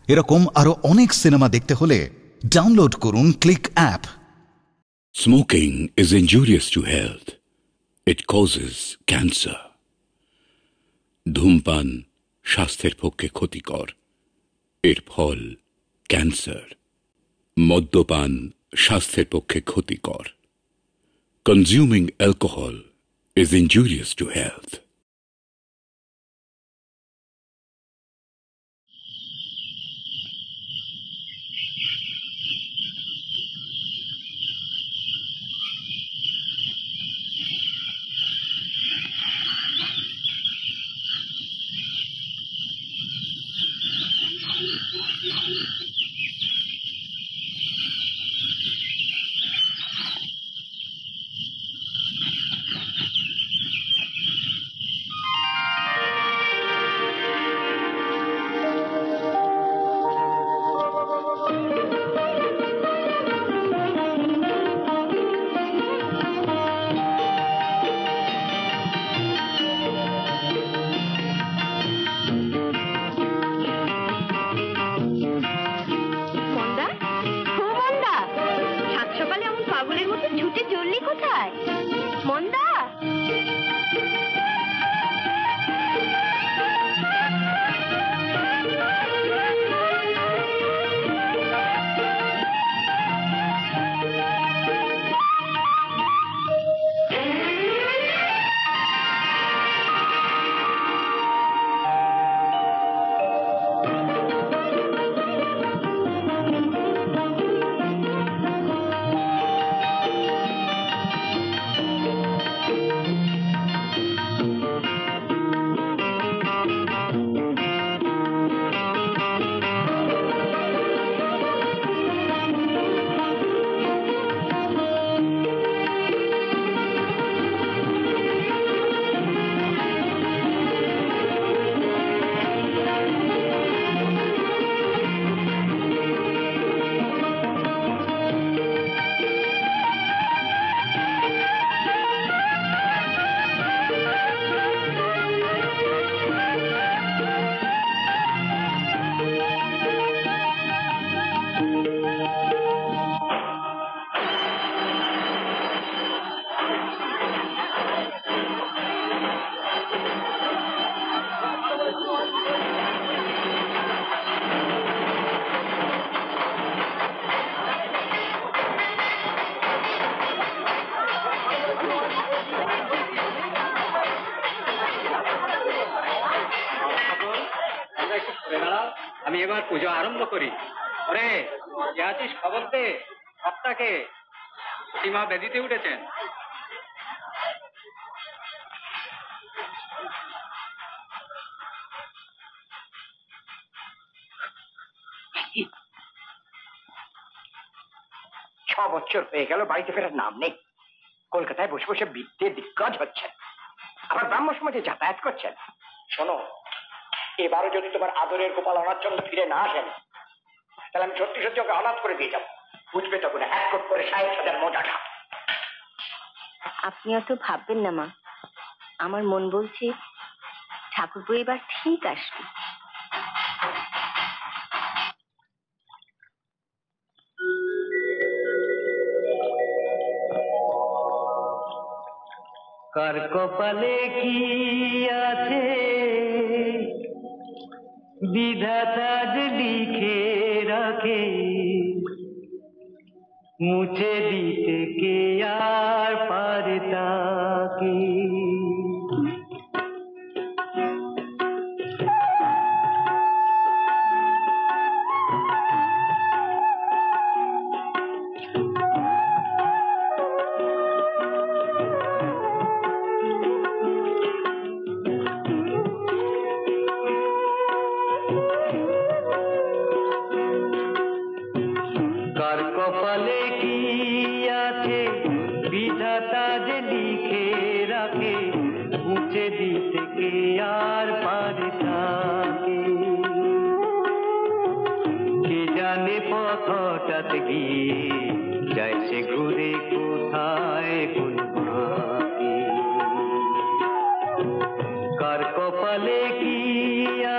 এরকম আরো অনেক সিনেমা দেখতে হলে ডাউনলোড করুন click app. Smoking is injurious to health. It causes cancer. ধূমপান স্বাস্থ্যের পক্ষে ক্ষতিকর, এর ফল ক্যান্সার। মদ্যপান স্বাস্থ্যের পক্ষে ক্ষতিকর। Consuming alcohol is injurious to health. আমি এবার পুজো আরম্ভ করি। ওরে কে আছিস খবর দে, সপ্তাহকে সীমা বেদিতে উঠেছেন। ছ বছর হয়ে গেল বাড়িতে ফেরার নাম নেই। কলকাতায় বসে বসে বিদ্যে দিগ্গজ হচ্ছেন, আবার ব্রাহ্ম সমাজে যাতায়াত করছেন। শোনো, এবারও যদি তোমার আদরের গোপাল অনাথ জন্য ফিরে না আসেন, তাহলে আমি সত্যি সত্যি ওকে অনাথ করে দিয়ে যাবো। বুঝবে তখন এক কোট করে ৬০,০০০ মোটাটা। আপনি অত ভাববেন না মা, আমার মন বলছে ঠাকুরপো এবার ঠিক আসবে। কার কপালে কি আছে বিধাতা যে লিখে রাখে, মুছে দিতে কে আর পারে তাকে। কার কপালে কি আছে বিধাতা যে লিখে রাখে, মুছে দিতে কে আর পারে তাকে। কে জানে পথ হঠাৎ গিয়ে যায় সে ঘুরে কোথায় কোন বাঁকে। কার কপালে কি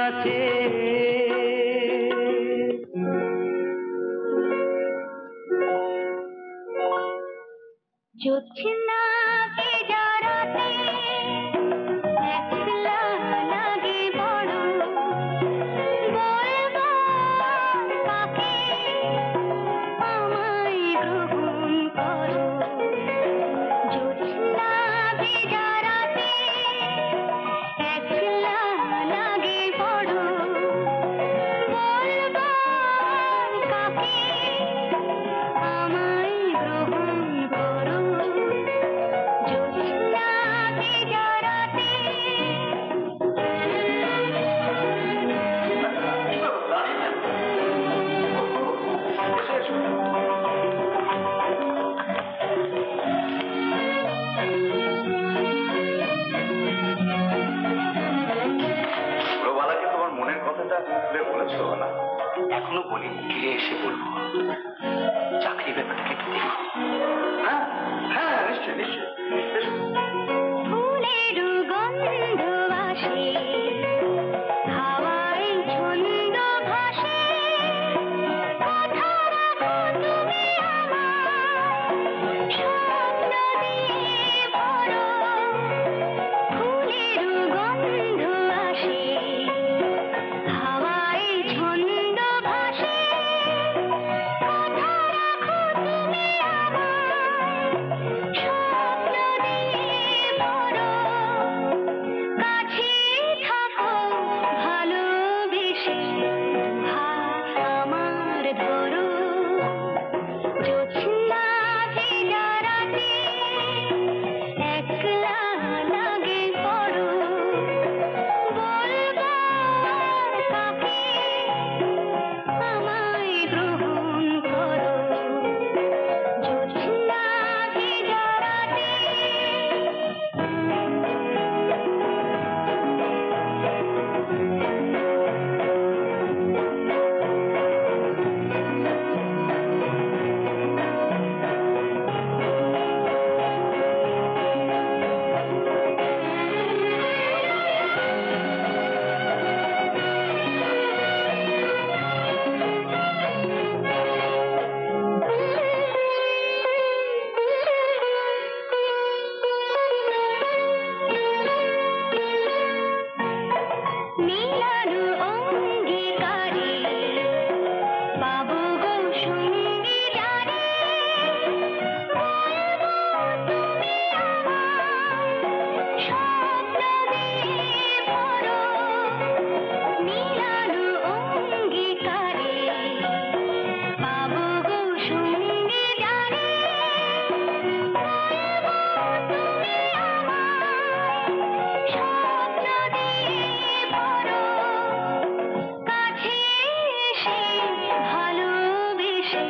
আছে জোছনা ভেজা রাতে একলা লাগে বড়, বলবো কাকে আমায় গ্রহণ করো। জোছনা ভেজা রাতে একলা লাগে বড়, বলবো কাকে আমায় গ্রহণ করো। জোছনা ভেজা রাতে প্রবালাকে তোমার মনের কথাটা খুলে বলেছো না? এখনো বলিনি, ফিরে এসে বলবো। চাকরি ব্যাপারটাকে একটু দেখো। হ্যাঁ হ্যাঁ, নিশ্চয়ই নিশ্চয়ই। এসো। ফুলের গন্ধ আসে, হাওয়ায় ছন্দ ভাসে, কথা রাখো তুমি আমায়, স্বপ্ন দিয়ে ভরো। ফুলের গন্ধ আসে, হাওয়ায় ছন্দ ভাসে, কথা রাখো তুমি আমায়, স্বপ্ন দিয়ে ভরো। কাছে থাকো ভালোবেসে, হাত আমার ধরো। জোছনা ভেজা রাতে একলা লাগে বড়, বলবো কাকে আমায় গ্রহণ করো। জোছনা ভেজা রাতে মিলানো অঙ্গীকারে পাবো গো সঙ্গী যারে, বলবো তুমি আমায়, স্বপ্ন দিয়ে ভরো। মিলানো অঙ্গীকারে পাবো গো সঙ্গী যারে, বলবো তুমি আমায়, স্বপ্ন দিয়ে ভরো। কাছে এসে ভালোবেসে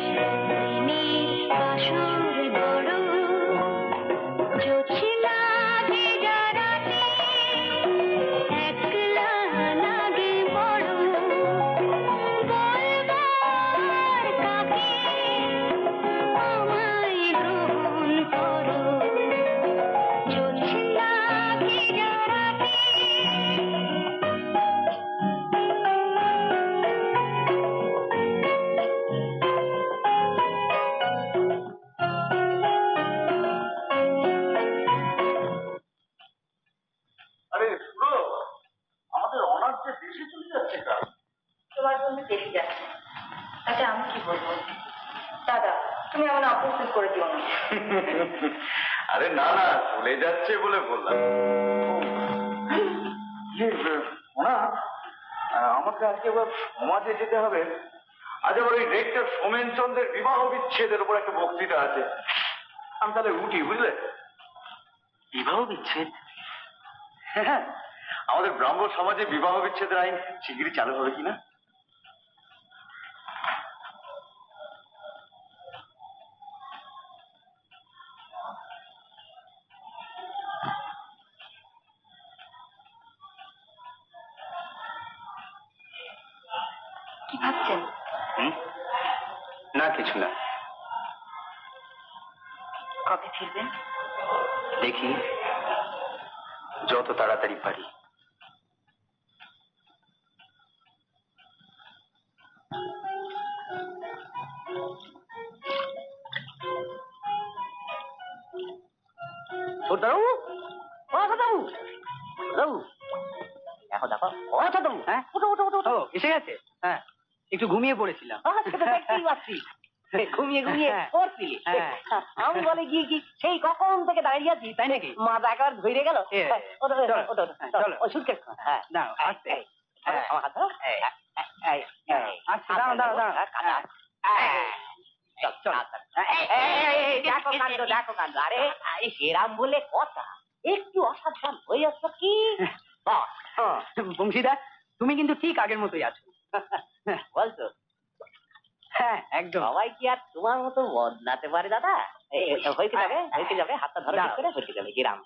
প্রেমের বাসর গড়ো। জোছনা ভেজা রাতে একলা লাগে বড়, বলবো কাকে আমায় গ্রহণ করো। জোছনা ভেজা রাতে আরে শুনো, আমাদের অনার যে দেশে চলে যাচ্ছে কাল। তোমার জন্য দেখে যাচ্ছে, তাতে আমি কি বলবো? দাদা, তুমি এমন অপরিচিত করে দিও না। আরে না না, চলে যাচ্ছে বলে বললাম। ওনা, আমাকে আজকে আবার সমাজে যেতে হবে। আজ আবার ওই রেক্টর সোমেন চন্দ্রের বিবাহ বিচ্ছেদের উপর একটা বক্তৃতা আছে। আমি তাহলে উঠি, বুঝলে? বিবাহ বিচ্ছেদ? হ্যাঁ, আমাদের ব্রাহ্ম সমাজে বিবাহ বিচ্ছেদের আইন শিগগিরই চালু হবে কিনা। কি ভাবছেন? না, কিছু না। কবে ফিরবেন? দেখি, যত তাড়াতাড়ি পারি। ছোটবাবু, ও ছোটবাবু, ছোটবাবু, দেখো দেখো, ও ছোটবাবু, হ্যাঁ উঠো উঠো উঠো উঠো। ও এসে গেছে। হ্যাঁ একটু ঘুমিয়ে পড়েছিলাম। সেটা দেখতেই পাচ্ছি, ঘুমিয়ে ঘুমিয়ে হ্যাঁ। পড়ছিলি। হ্যাঁ। আমি বলে গিয়ে কি সেই কখন থেকে দাঁড়িয়ে আছি, তাই নাকি? মাথা একেবারে ধরে গেল। এ, ওঠো চলো, ওঠো ওঠো, হ্যাঁ, চলো চলো। ওই সুটকেস। হ্যাঁ দাঁড়াও, আস্তে। এই, আমার হাত ধরো। এই, এই, এই, আচ্ছা, দাঁড়াও, দাঁড়াও, দাঁড়াও। হ্যাঁ, কাঁধে হাত। চল চল। দেখো কাণ্ড, দেখো কাণ্ড। আরে সেরাম বলে কথা, একটু অসাবধান হয়ে যাচ্ছ কি? বস, বংশীদা, তুমি কিন্তু ঠিক আগের মতোই আছো। বলছো হ্যাঁ একদম। সবাই কি আর তোমার মতো বদলাতে পারে দাদা? হয়েছে যাবে, হয়েছে যাবে, হাতটা ধরো ঠিক করে, হয়েছে যাবে। গেরাম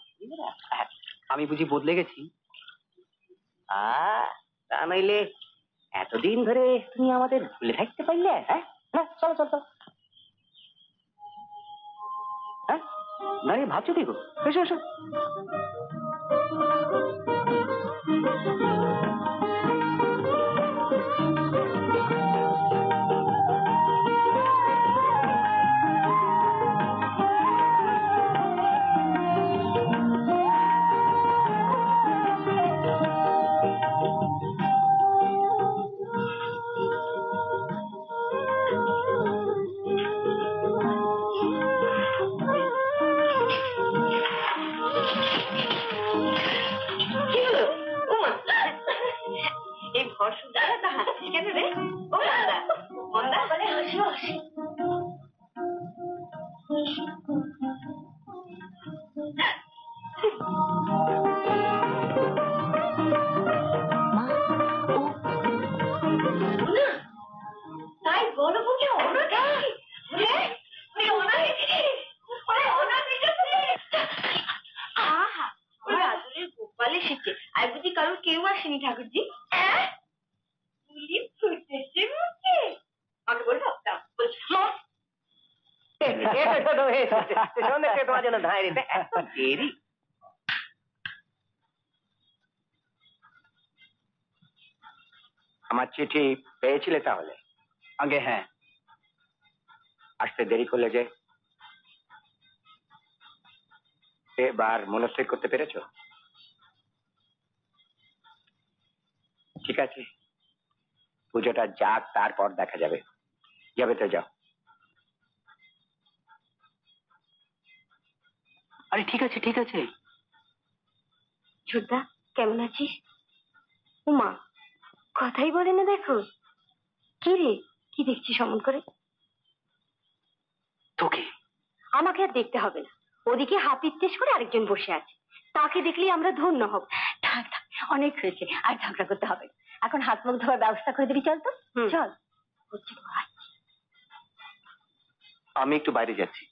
আমি বুঝি বদলে গেছি? তা নইলে এতদিন ধরে তুমি আমাদের ভুলে থাকতে পারলে? হ্যাঁ না, চলো চলো চলো। হ্যাঁ দাঁড়িয়ে ভাবছো কি গো? এসো এসো। এই ভরসা দাদা হাসছিস কেন রে? ও মন্দা, মন্দা বলে হাসি হাসি। তাই বলো বলে অনাথ? আহা, ওর আদরের গোপাল এসেছে। আর বুঝি কারোর কেউ আসেনি ঠাকুরজি? আমাকে বলবো? বলছি তোমার জন্য ধাঁড়ি এত দেরি। আমার চিঠি পেয়েছিলে তাহলে? আগে হ্যাঁ। আসতে দেরি করলে যে? এবার মনস্থির করতে পেরেছো? ঠিক আছে, পুজোটা যাক, তারপর দেখা যাবে। যাবে তো যাও। আরে ঠিক আছে ঠিক আছে। ছোটদা কেমন আছিস? উমা কথাই বলে না, দেখো। কি রে, কি দেখছিস অমন করে? তোকে আমাকে আর দেখতে হবে না, ওদিকে হাত ইত্তেস করে আরেকজন বসে আছে, তাকে দেখলেই আমরা ধন্য হব। থাক থাক, অনেক হয়েছে, আর ঝগড়া করতে হবে না। এখন হাত মুখ ধোয়ার ব্যবস্থা করে দিবি, চল তো চল। হচ্ছে তো, আয়। আমি একটু বাইরে যাচ্ছি,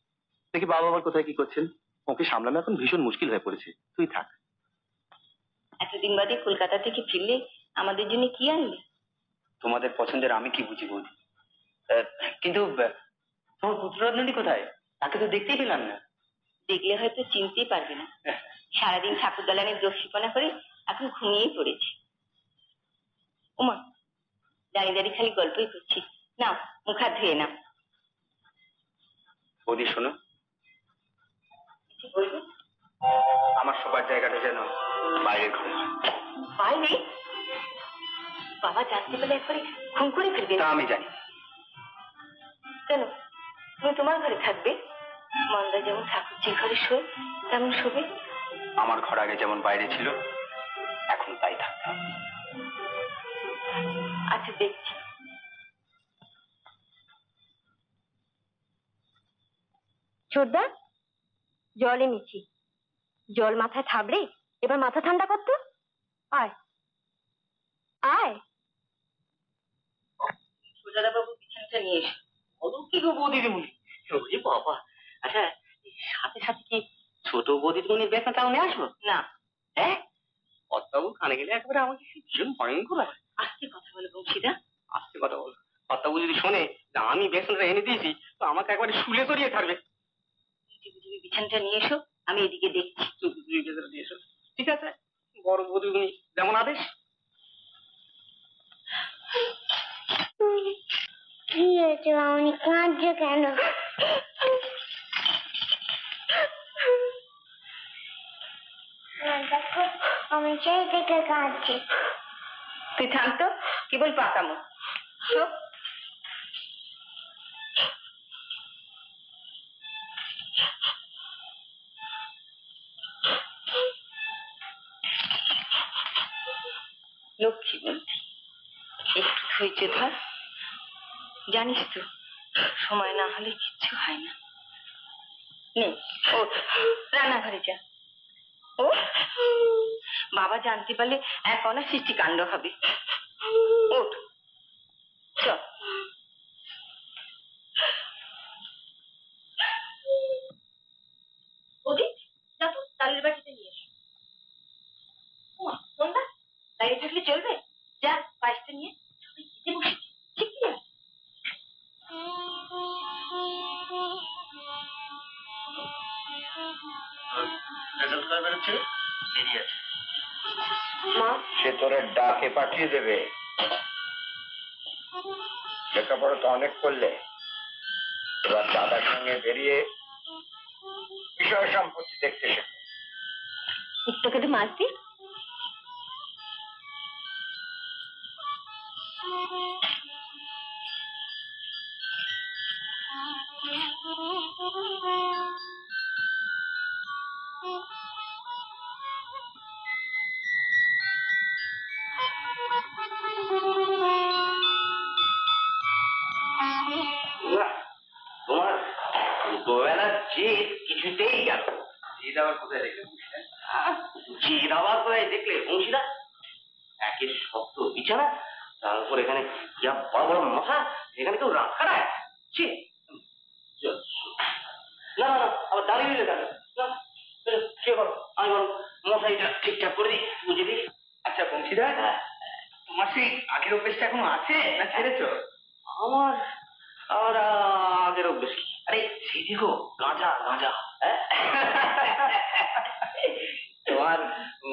দেখি বাবা আবার কোথায় কি করছেন। ওকে সামলানো এখন ভীষণ মুশকিল হয়ে পড়েছে, তুই থাক। এতদিন বাদে কলকাতা থেকে ফিরলে আমাদের জন্য কি আনবে? তোমাদের পছন্দের আমি কি বুঝি বৌদি। কিন্তু তোমার পুত্ররত্নী কোথায়? তাকে তো দেখতেই পেলাম না। দেখলে হয়তো চিনতেই পারবে না, সারাদিন ঠাকুর দালানের দস্যিপনা করে এখন ঘুমিয়েই পড়েছে। উমা দাঁড়িয়ে দাঁড়িয়ে খালি গল্পই করছি, নাও মুখ হাত ধুয়ে নাও। বৌদি শোনো, কিছু বলবে? আমার সবার জায়গাটা যেন বাইরের ঘরে হয়। বাইরে? বাবা জানতে পেলে একবারে খুন করে ফেলবে। তা আমি জানি। কেন, তুমি তোমার ঘরে থাকবে? মন্দা যেমন ঠাকুরজির ঘরে শোয় তেমন শোবে। আমার ঘর আগে যেমন বাইরে ছিল, এখন তাই থাকতে হবে। আচ্ছা দেখছি। ছোটদা জল এনেছি, জল মাথায় থাবড়ে এবার মাথা ঠান্ডা করতো। আয় আয়। সুজাতা বাবু বিছানাটা নিয়ে এসো। বলো কি গো বৌদিদিমণি? ওরে বাবা, আচ্ছা সাথে সাথে কি ছোট বৌদিদিমণির বেতনটাও নিয়ে আসবো? না। হ্যাঁ, অতবাবু কানে গেলে একবারে আমাকে ভীষণ ভয়ঙ্কর হয়। আস্তে কথা বলো বংশীদা। আস্তে কথা বলো, অতবাবু যদি শোনে যে আমি বেতনটা এনে দিয়েছি তো আমাকে একবারে শুলে করিয়ে থাকবে। তুমি বিছানাটা নিয়ে এসো, আমি এদিকে দেখছি। তুমি বেতনটা দিয়ে এসো। ঠিক আছে, বড় বৌদিদিমণি যেমন আদেশ। কি হয়েছে মামনি, কাঁদছো কেন? দেখো আমি সেই থেকে কাঁদছি। তুই থাম তো, কেবল পাকামো। লক্ষ্মী বলছি, একটু ধৈর্য ধর। জানিস তো সময় না হলে কিচ্ছু হয় না। নে ওঠ, রান্নাঘরে যা। ও বাবা জানতে পারলে এক অনার সৃষ্টি কাণ্ড হবে। ওঠ চল। ওদিক যা তো তালের বাটিতে নিয়ে এসো। সন্ধ্যা দাঁড়িয়ে থাকলে চলবে? যা পায়েসটা নিয়ে সবাই খেতে বসে। ঠিক আছে। মা সে তোরে ডাকে পাঠিয়ে দেবে। লেখাপড়া তো অনেক করলে, এবার দাদার সঙ্গে বেরিয়ে বিষয় সম্পত্তি দেখতে শেখো। তোকে তো মাছ দি। তোমার দুবেলা জিদ কিছুতেই গেল। জিদ আবার কোথায় দেখলে? জিদ আবার কোথায় দেখলে? বংশীদা একের শক্ত বিছানা, তার উপর এখানে যা বড় বড় মশা, এখানে কেউ রাত খাটায়। না না না, আবার দাঁড়িয়ে দিলে কেন? কে বলো, আমি বলো মশাইটা ঠিকঠাক করে দিই, বুঝে দিই। আচ্ছা বংশীদা, তোমার সেই আগের অভ্যেসটা এখনো আছে না ছেড়েছো? আমার আমার আগের অভ্যেস কি? আরে সেই দেখো গাঁজা গাঁজা। তোমার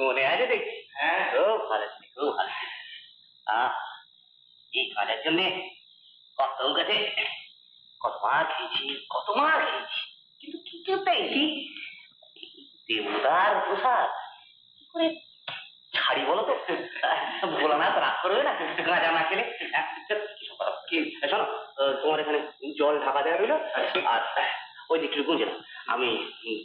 মনে আছে দেখছি? হ্যাঁ খুব ভালো ছিল, খুব ভালো ছিল। এই গাঁজার জন্যে কত কাছে কত মার খেয়েছি, কত মার খেয়েছি, কিন্তু কিছু পেয়েছি। দেবতার প্রসাদ কি করে ছাড়ি বলো তো? বলো না, রাগ করবে না গাঁজা না খেলে? কি শোনো, তোমার এখানে জল ঢাকা দেওয়া রইল, আর ওই দিকটু গুঁজে না। আমি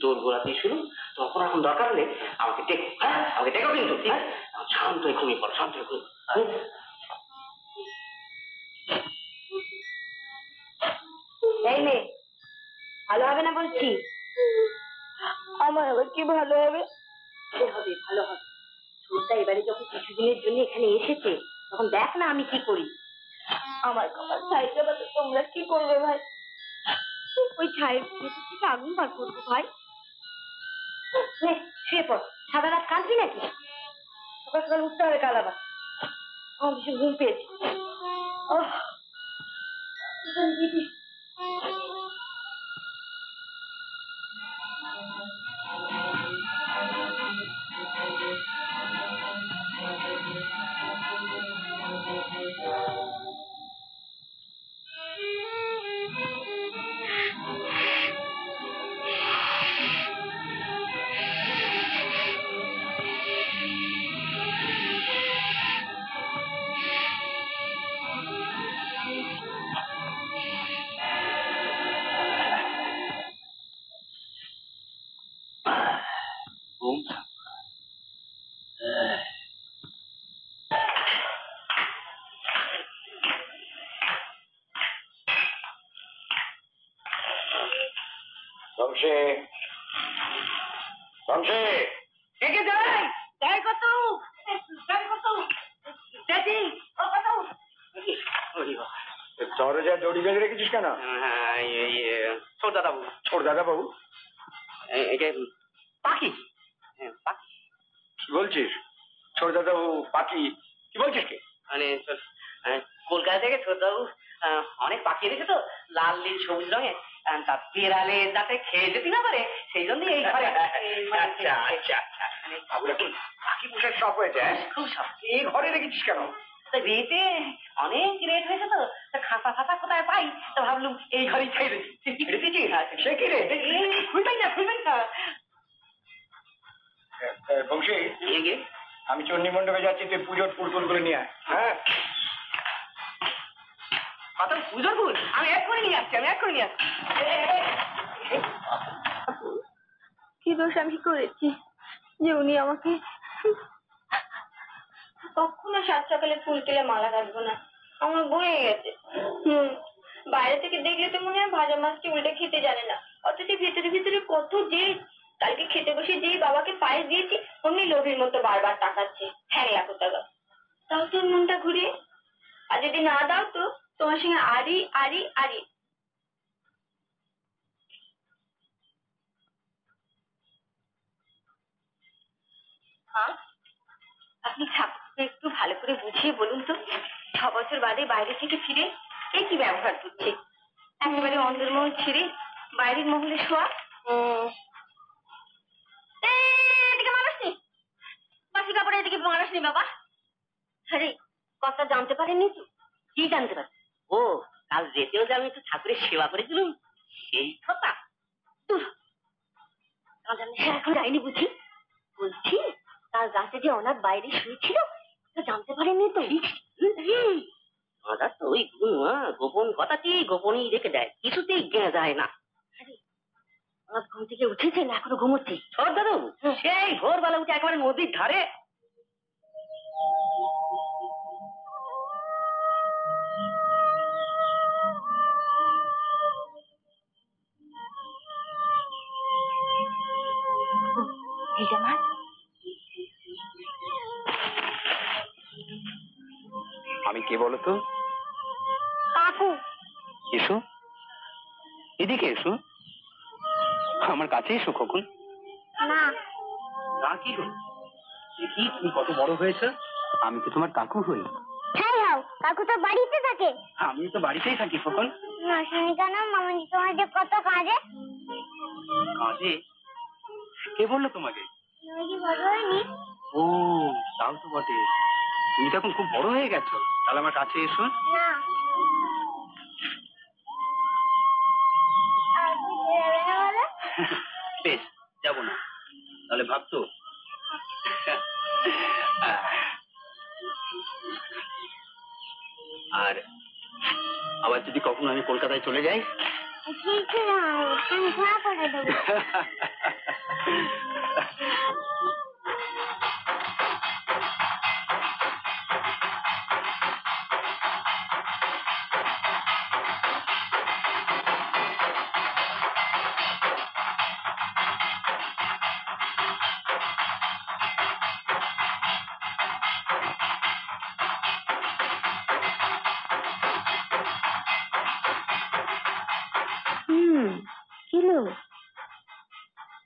তোর গোড়াতেই শুরু, তখন এখন দরকার হলে আমাকে টেকো। হ্যাঁ আমাকে টেকো কিন্তু, হ্যাঁ শান্ত হয়ে ঘুমিয়ে পড়ো, শান্ত হয়ে ঘুমিয়ে। এই মেয়ে, ভালো হবে না বলছি। আমার আবার কি ভালো হবে? হবে, ভালো হবে। ছোটটা এবারে যখন কিছুদিনের জন্য এখানে এসেছে, তখন দেখ না আমি কি করি। আমার কপাল ছাই যাবে তো তোমরা কি করবে ভাই? ওই ছায়ের ভেতর থেকে আগুন বার করবো ভাই। শুয়ে পড়, সারা রাত কাঁদবি নাকি? সকাল সকাল উঠতে হবে কাল আবার। আমার ভীষণ ঘুম পেয়েছে। দিদি বংশী, বংশী, দেখে যাই যাই কত যাই কত দেখি ও কত। দরজা দড়ি বেঁধে রেখেছিস কেন? ছোট দাদা বাবু, ছোট দাদা বাবু এটা পাখি। পাখি কি বলছিস? ছোট দাদা বাবু পাখি কি বলছিস? কি মানে কলকাতা থেকে ছোট বাবু অনেক পাখি এনেছে তো, লাল নীল সবুজ রঙের, তা বিড়ালে যাতে খেয়ে যেতে না পারে সেই জন্য এই ঘরে। আচ্ছা আচ্ছা আচ্ছা, বাবু এখন পাখি পোষার শখ হয়েছে? খুব সব এই ঘরে রেখেছিস কেন? রেটে অনেক রেট হয়েছে তো, খাতা ফাতা কোথায় পাই, তো ভাবলুম এই ঘরেই ছেড়ে দিচ্ছি। সে কি রে? খুলবেন না, খুলবেন না। বংশী, আমি চণ্ডী মণ্ডপে যাচ্ছি, তুই পুজোর ফুল টুলগুলো নিয়ে আয়। হ্যাঁ, পুজোর ফুল আমি এক করে নিয়ে আসছি, কি দোষ আমি করেছি যে উনি আমাকে কখনো সাত সকালে ফুল তুলে মালা গাঁথবো না? আমার বয়ে গেছে। বাইরে থেকে দেখলে তো মনে হয় ভাজা মাছটি উল্টে খেতে জানে না, অথচ ভিতরে ভিতরে কত যে। কালকে খেতে বসে যেই বাবাকে পায়েস দিয়েছি অমনি লোভীর মতো বারবার তাকাচ্ছে, হ্যাঁ লাখো টাকা। তাও তোর মনটা ঘুরে, আর যদি না দাও তো তোমার সঙ্গে আরি আরি আরি। আপনি ঠাকুরকে একটু ভালো করে বুঝিয়ে বলুন তো, 6 বছর বাদে বাইরে থেকে ফিরে এই কি ব্যবহার করছে? একেবারে অন্তর্মহল ছেড়ে বাইরের মহলে শোয়া। এদিকে মানুষ নেই, বাসি কাপড়ে এদিকে মানুষ নেই বাবা। আরে কথা জানতে পারেননি তো? কি জানতে পারে? ও কাল যেতেও যে আমি একটু ঠাকুরের সেবা করেছিলাম, সেই কথা। এখন যাইনি বুঝি? বলছি কাল রাতে যে অনাথ বাইরে শুয়েছিল জানতে পারেননি তো? তো ওই গোপন কথাটি গোপনই রেখে দেয়, কিছুতেই জ্ঞান যায় না। অনাথ ঘুম থেকে উঠেছে না এখনো ঘুমোচ্ছে? ছোট দাদু সেই ভোরবেলা উঠে একেবারে নদীর ধারে আমি কে বলো তো? কাকু। এসো, এদিকে এসো, আমার কাছে এসো। কখন না না কি গো, কি তুমি কত বড় হয়েছে? আমি তো তোমার কাকু হই। হ্যাঁ হ্যাঁ, কাকু তো বাড়িতে থাকে। আমি তো বাড়িতেই থাকি। কখন না শুনি কেন? মামনি তোমার যে কত কাজে। কাজে? কে বললো তোমাকে? তুমি কি বড় হয়নি? ও তাও তো বটে, তুমি তো এখন খুব বড় হয়ে গেছো। তাহলে আমার কাছে এসো। না বেশ, যাবো না, তাহলে ভাবতো। আর আবার যদি কখনো আমি কলকাতায় চলে যাই, আমি ধোয়া করে দেবো।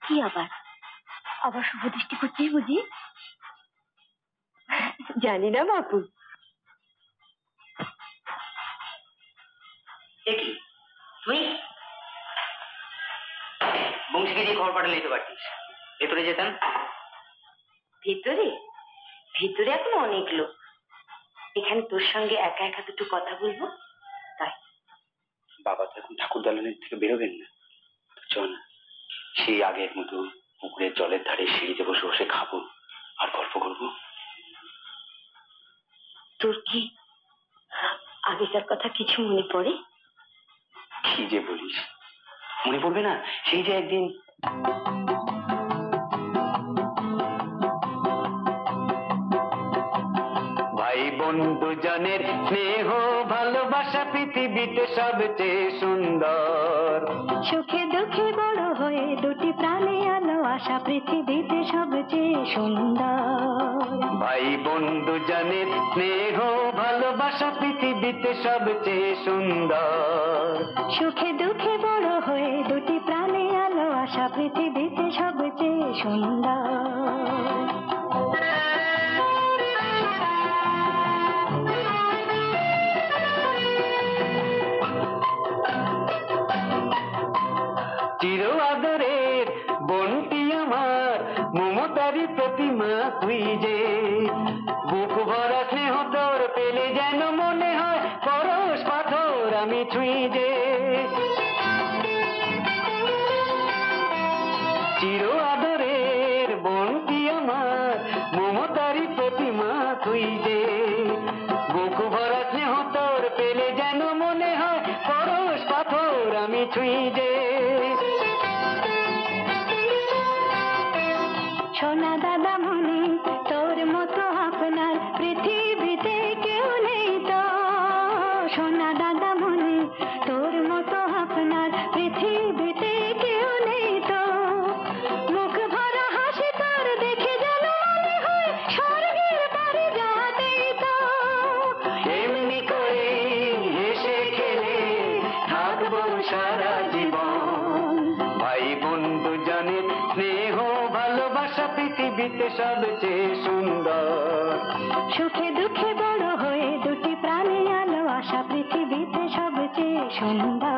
কি আবার আবার শুভ দৃষ্টি করছিস বুঝি? জানি না বাপু। তুই বংশীকে দিয়ে খবর পাঠালে যেতে পারতিস, ভেতরে যেতাম। ভেতরে? ভেতরে এখন অনেক লোক, এখানে তোর সঙ্গে একা একা দুটো কথা বলবো তাই। বাবা তো এখন ঠাকুর দালানের থেকে বেরোবেন না, চল সেই আগের মতো পুকুরের জলের ধারে সিঁড়িতে বসে বসে খাবো আর গল্প করবো। তোর কি আগেকার কথা কিছু মনে পড়ে? কি যে বলিস, মনে পড়বে না? সেই যে একদিন ভাই বন্ধু জনের স্নেহ ভালোবাসা পৃথিবীতে সবচেয়ে সুন্দর। সুখে দুঃখে বড় হয়ে দুটি প্রাণে আলো আশা পৃথিবীতে সবচেয়ে সুন্দর। ভাই বন্ধু জনের স্নেহ ভালোবাসা পৃথিবীতে সবচেয়ে সুন্দর। সুখে দুঃখে বড় হয়ে দুটি প্রাণে আলো আশা পৃথিবীতে সবচেয়ে সুন্দর। চির আদরের বোনটি আমার, মমতারি প্রতিমা তুই যে। বুক ভরা স্নেহ তোর পেলে যেন মনে হয় পরশ পাথর আমি ছুঁই যে। চির আদরের বোনটি আমার, তুই যে, বুক ভরা স্নেহ তোর পেলে যেন মনে হয় পরশ পাথর আমি ছুঁই যে। সোনা দাদা মনে তোর মতো আপনার পৃথিবীতে কেউ নেই তো, সোনা দাদা মনে তোর মতো আপনার পৃথিবীতে কেউ নেই তো, মুখ ভরা হাসি তোর দেখে যেন মনে হয় স্বর্গের বাড়ি যাতেই তো, এমনি করে হেসে খেলে থাকবো সারা জীবন, ভাই বন্ধু জানের স্নেহ ভালোবাসা পৃথিবীতে সবচেয়ে সুন্দর। সুখে দুঃখে বড় হয়ে দুটি প্রাণে আলো আশা পৃথিবীতে সবচেয়ে সুন্দর।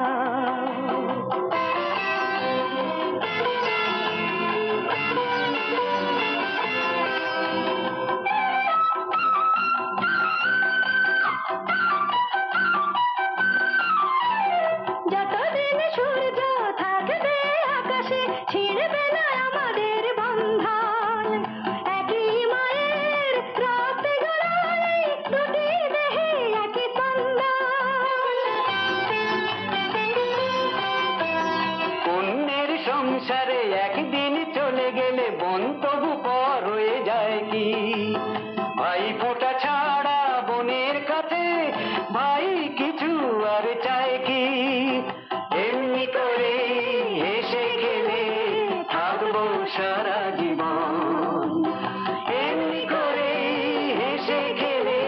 যতদিন সূর্য থাকবে আকাশে ছিঁড়বে না আমাদের বন্ধন, একই মায়ের রক্তে গড়াই দুটি দেহে একই অন্যের সংসারে একদিন চলে গেলে বোন তবু পর হয়ে যায় কি, ভাই ফোঁটা ছাড়া বোনের কাছে ভাই কিছু আর চায় কি, এমনি করে হেসে খেলে থাকবো সারা জীবন, এমনি করে হেসে খেলে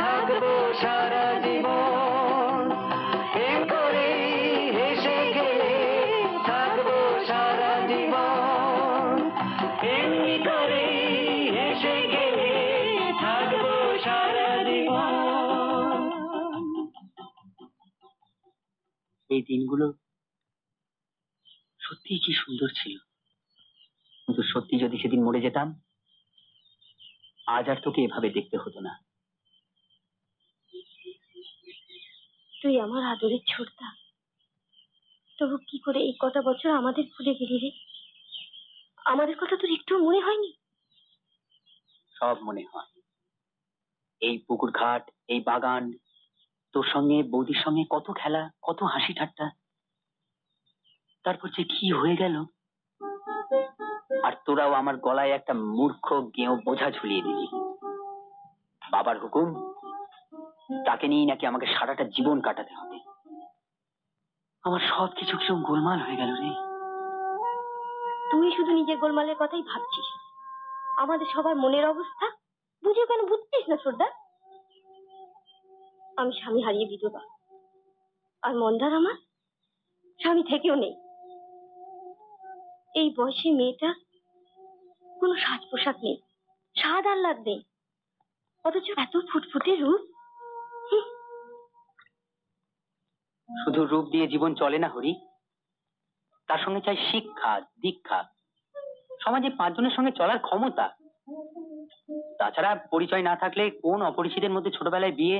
থাকবো সারা জীবন, এমনি করে হেসে খেলে থাকবো সারা জীবন, এমনি করে হেসে খেলে থাকবো সারা জীবন। এই দিনগুলো সত্যিই কি সুন্দর ছিল, কিন্তু সত্যি যদি সেদিন মরে যেতাম আজ আর তোকে এভাবে দেখতে হতো না। তুই আমার আদরের ছোটদা, তবু কি করে এই কটা বছর আমাদের ভুলে গেলি রে? আমাদের কথা তোর একটু মনে হয়নি? সব মনে হয়, এই পুকুর ঘাট, এই বাগান, তোর সঙ্গে বৌদির সঙ্গে কত খেলা, কত হাসি ঠাট্টা, তারপর যে কি হয়ে গেল, আর তোরাও আমার গলায় একটা মূর্খ গেঁয়ো বোঝা ঝুলিয়ে দিলি। বাবার হুকুম, তাকে নিয়ে নাকি আমাকে সারাটা জীবন কাটাতে হবে। আমার সব কিছু কিরকম গোলমাল হয়ে গেল রে। তুই শুধু নিজের গোলমালের কথাই ভাবছিস, আমাদের সবার মনের অবস্থা বুঝে কেন বুঝছিস না ছোটদা? আমি স্বামী হারিয়ে বিধবা, আর মন্দার আমার স্বামী থেকেও নেই। এই বয়সী মেয়েটা কোনো সাজ পোশাক নেই, স্বাদ আহ্লাদ নেই, অথচ এত ফুটফুটে রূপ। শুধু রূপ দিয়ে জীবন চলে না হরি, তার সঙ্গে চাই শিক্ষা, দীক্ষা, সমাজে 5 জনের সঙ্গে চলার ক্ষমতা। তাছাড়া পরিচয় না থাকলে কোন অপরিচিতের মধ্যে ছোটবেলায় বিয়ে,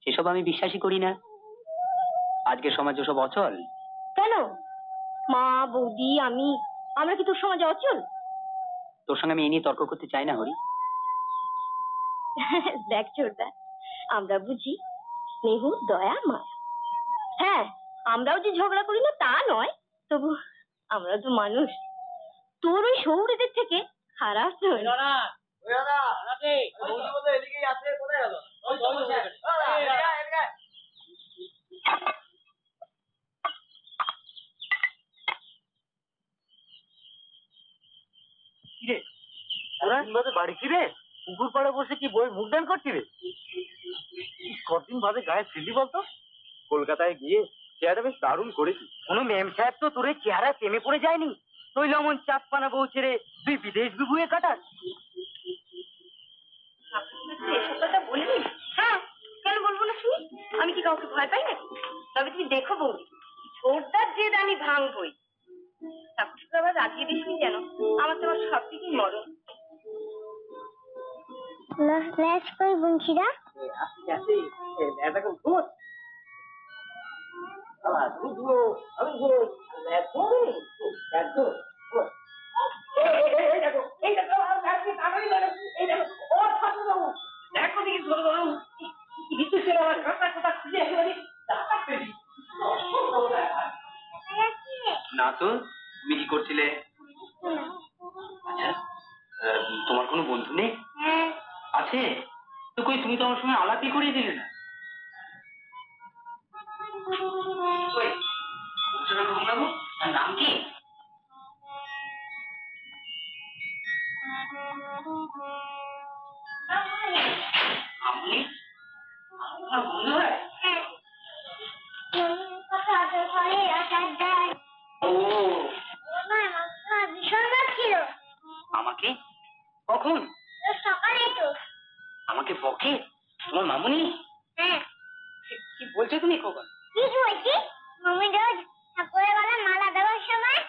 সেসব আমি বিশ্বাসই করি না। আজকের সমাজ ওসব অচল। কেন? মা, বৌদি, আমরা কি তোর সমাজে অচল? তোর সঙ্গে আমি এই নিয়ে তর্ক করতে চাই না হরি। দেখ ছোটদা, আমরা বুঝি স্নেহ, দয়া, মায়া। হ্যাঁ, আমরাও যে ঝগড়া করি না তা নয়, তবু আমরা তো মানুষ, তোর ওই শৌরেদের থেকে খারাপ নয়। বাড়ি ফিরে পুকুর পাড়ে বসে কি বই মুখ দান করছি রে? কতদিন ভাবে গায়ে ফিরলি বলতো? কলকাতায় গিয়ে চেহারা বেশ দারুণ করেছি। কোনো মেম সাহেব তো তোর চেহারা প্রেমে পড়ে যায়নি? তুই লমন চাঁদপানা বউ ছেড়ে তুই বিদেশ বিভুয়ে কাটাস। এসব কথা বলবি? হ্যাঁ, কেন বলবো না শুনি? আমি কি কাউকে ভয় পাই নাকি? তবে তুমি দেখো বৌদি, ছোটদার জেদ আমি ভাঙবই। তারপর শুধু আবার রাজিয়ে দিসনি যেন, আমার তোমার সব দিকেই মরণ। ম্যাচ কই বংশীরা? তো তুমি কি করছিলে? আচ্ছা, তোমার কোনো বন্ধু নেই? আছে তো। কই, তুমি তো আমার সঙ্গে আলাপই করিয়ে দিলে না। কই, তার নাম কি? আপনি আপনার বন্ধু হয়? আমাকে কখন? সকালে তো। আমাকে বকে তোমার মামুনি? হ্যাঁ। কি বলছো তুমি কখন? কি বলছি? মামুনি রোজ ঠাকুরের গলা মালা দেওয়ার সময়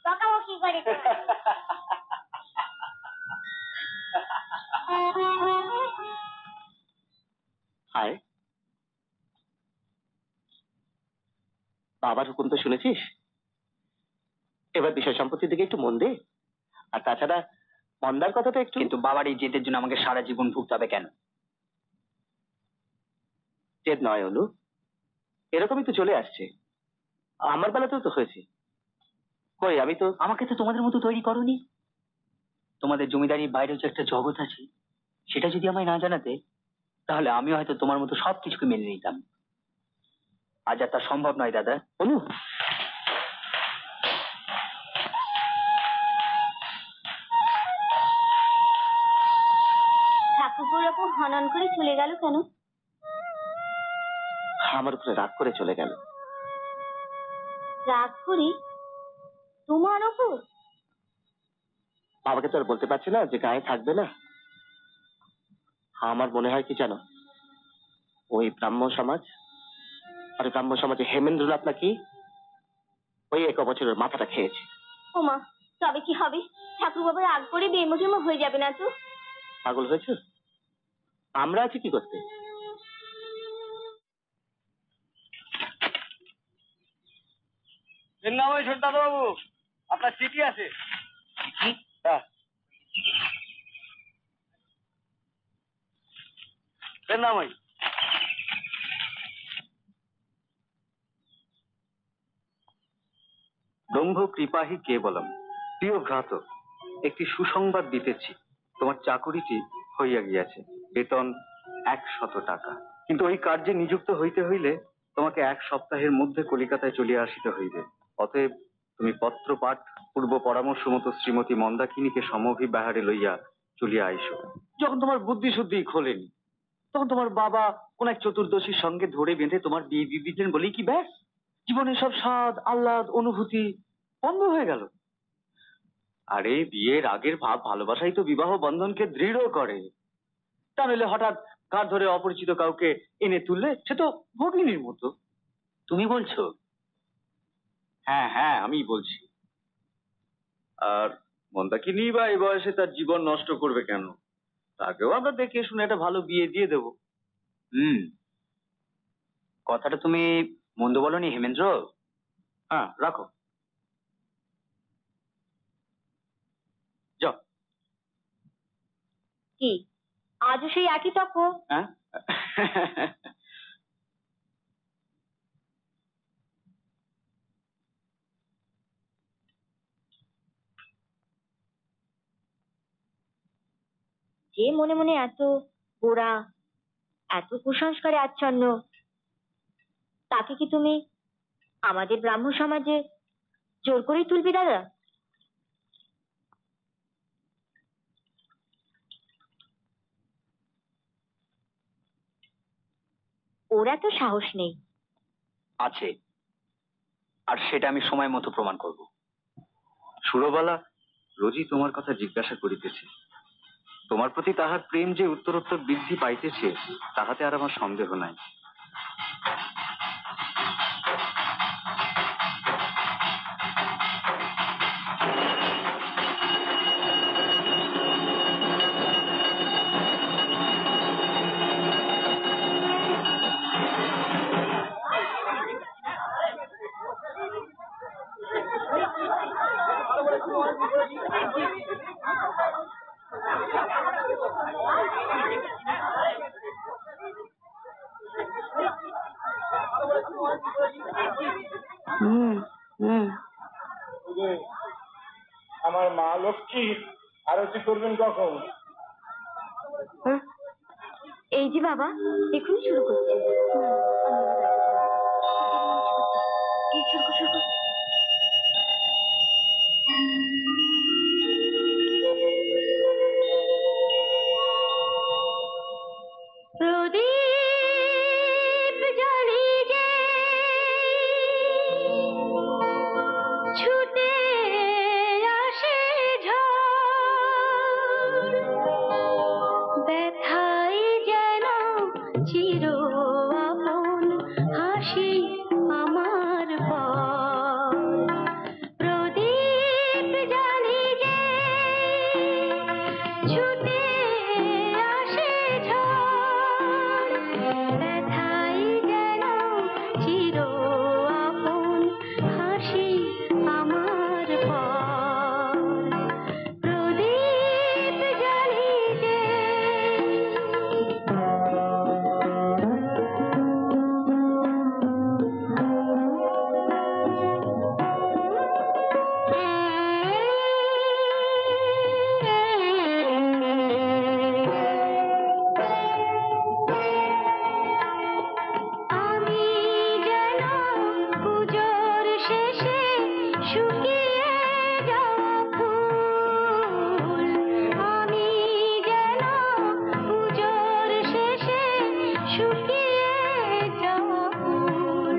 বকাবকি করে। হায়, বাবার হুকুম তো শুনেছিস, এবার বিষয় সম্পত্তির দিকে একটু মন দে। আর তাছাড়া মন্দার কথাটা একটু। কিন্তু বাবার এই জেদের জন্য আমাকে সারা জীবন ভুগতে হবে কেন? জেদ নয় অলু, এরকমই তো চলে আসছে, আমার বেলাতেও তো হয়েছে। কই, আমি তো। আমাকে তো তোমাদের মতো তৈরি করনি। তোমাদের জমিদারির বাইরে যে একটা জগৎ আছে, সেটা যদি আমায় না জানাতে, তাহলে আমিও হয়তো তোমার মতো সবকিছুকে মেনে নিতাম। আজ আর তা সম্ভব নয় দাদা। অনু, ঠাকুরপো এরকম হনন করে চলে গেল কেন? আমার উপরে রাগ করে চলে গেল। রাগ করি? তোমার ওপর? বাবাকে তো আর বলতে পারছি না যে গায়ে থাকবে না। আমার মনে হয় কি জানো, ওই ব্রাহ্ম সমাজ, আর ব্রাহ্ম সমাজে হেমেন্দ্রনাথ নাকি ওই 1 বছরের মাথাটা খেয়েছে। ওমা, তবে কি হবে? ঠাকুর বাবা রাগ করে বেমুখেমো হয়ে যাবে না তো? পাগল হয়েছে? আমরা আছি কি করতে? বাবু, আপনার চিঠি আছে। হ্যাঁ, নামাই। ব্রহ্ম কৃপাহি কেবলম। প্রিয় ভ্রাত, একটি সুসংবাদ দিতেছি। তোমার চাকুরিটি হইয়া গিয়াছে, বেতন 100 টাকা। কিন্তু ওই কার্যে নিযুক্ত হইতে হইলে তোমাকে 1 সপ্তাহের মধ্যে কলিকাতায় চলিয়া আসিতে হইবে। অতএব তুমি পত্র পাঠ পূর্ব পরামর্শ মতো শ্রীমতী মন্দাকিনীকে সমভিব্যাহারে লইয়া চলিয়া আইসো। যখন তোমার বুদ্ধি শুদ্ধি খোলেনি, তখন তোমার বাবা কোন এক চতুর্দশীর সঙ্গে ধরে বেঁধে তোমার বিয়ে দিয়ে দিতেন বলেই কি ব্যাস জীবনের সব স্বাদ আহ্লাদ অনুভূতি বন্ধ হয়ে গেল? আরে, বিয়ের আগের ভাব ভালোবাসাই তো বিবাহ বন্ধনকে দৃঢ় করে। তা নইলে হঠাৎ কার ধরে অপরিচিত কাউকে এনে তুললে সে তো ভগিনীর মতো। তুমি বলছো? হ্যাঁ হ্যাঁ, আমি বলছি। আর মন্দাকিনী বা এই বয়সে তার জীবন নষ্ট করবে কেন? তাকেও আমরা দেখে শুনে একটা ভালো বিয়ে দিয়ে দেবো। কথাটা তুমি মন্দ বলনি হেমেন্দ্র। হ্যাঁ, রাখো, যাও। কি আজও সেই একই তর্ক? হ্যাঁ, যে মনে মনে এত গোড়া, এত কুসংস্কারে আচ্ছন্ন, তাকে কি তুমি আমাদের ব্রাহ্ম সমাজে জোর করেই তুলবি দাদা? ওর এত সাহস নেই। আছে, আর সেটা আমি সময় মতো প্রমাণ করব। সুরবালা রোজই তোমার কথা জিজ্ঞাসা করিতেছে। তোমার প্রতি তাহার প্রেম যে উত্তরোত্তর বৃদ্ধি পাইতেছে, তাহাতে আর আমার সন্দেহ নাই। আমার মা লক্ষ্মী আরতি করবেন কখন? এই যে বাবা, এখনই শুরু করছে। প্রদীপ জ্বালিয়ে ছুটে আসে ঝড়, ব্যথাই যেন চির আপন হাসি আমার পর। প্রদীপ জ্বালিয়ে ছুটে আসে ঝড়, ব্যথাই যেন চির আপন হাসি আমার পর। প্রদীপ জ্বালিয়ে আমি যেন পুজোর শেষে শুকিয়ে যাওয়া ফুল, আমি যেন পুজোর শেষে শুকিয়ে যাওয়া ফুল।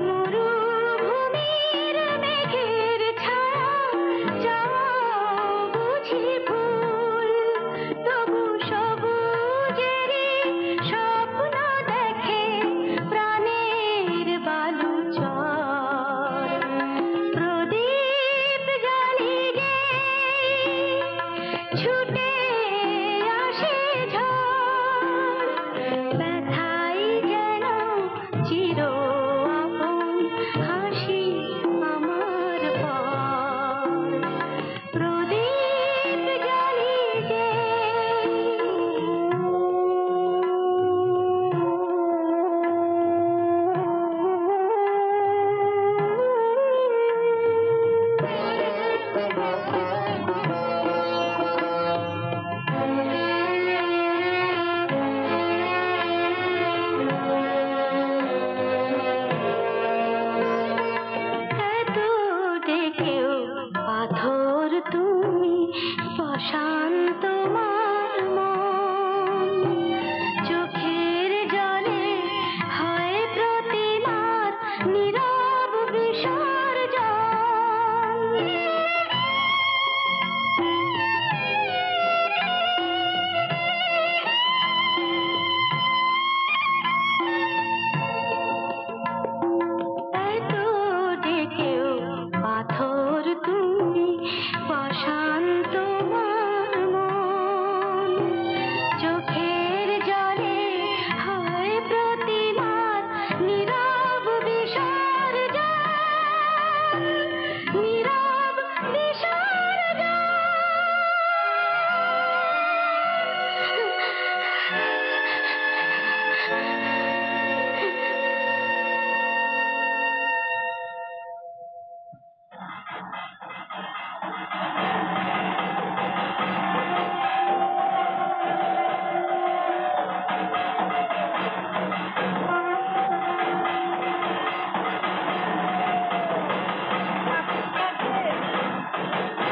মরুভূমির মেঘের ছায়া যাওয়া বুঝি ভুল, তবু সবুজেরই স্বপ্ন দেখে প্রাণের বালুচর। প্রদীপ জ্বালিয়ে ছুটে আসে ঝড়, ব্যথাই যেন চির আপন হাসি আমার পর। প্রদীপ জ্বালিয়ে এত ডেকেও পাথর তুমি, পাষাণ তোমার মন। চোখের জলে হয় প্রতিমার নীরব বিসর্জন। এত ডেকেও পাথর তুমি, পাষাণ তোমার মন। চোখের জলে হয় প্রতিমার নীরব বিসর্জন, নীরব বিসর্জন।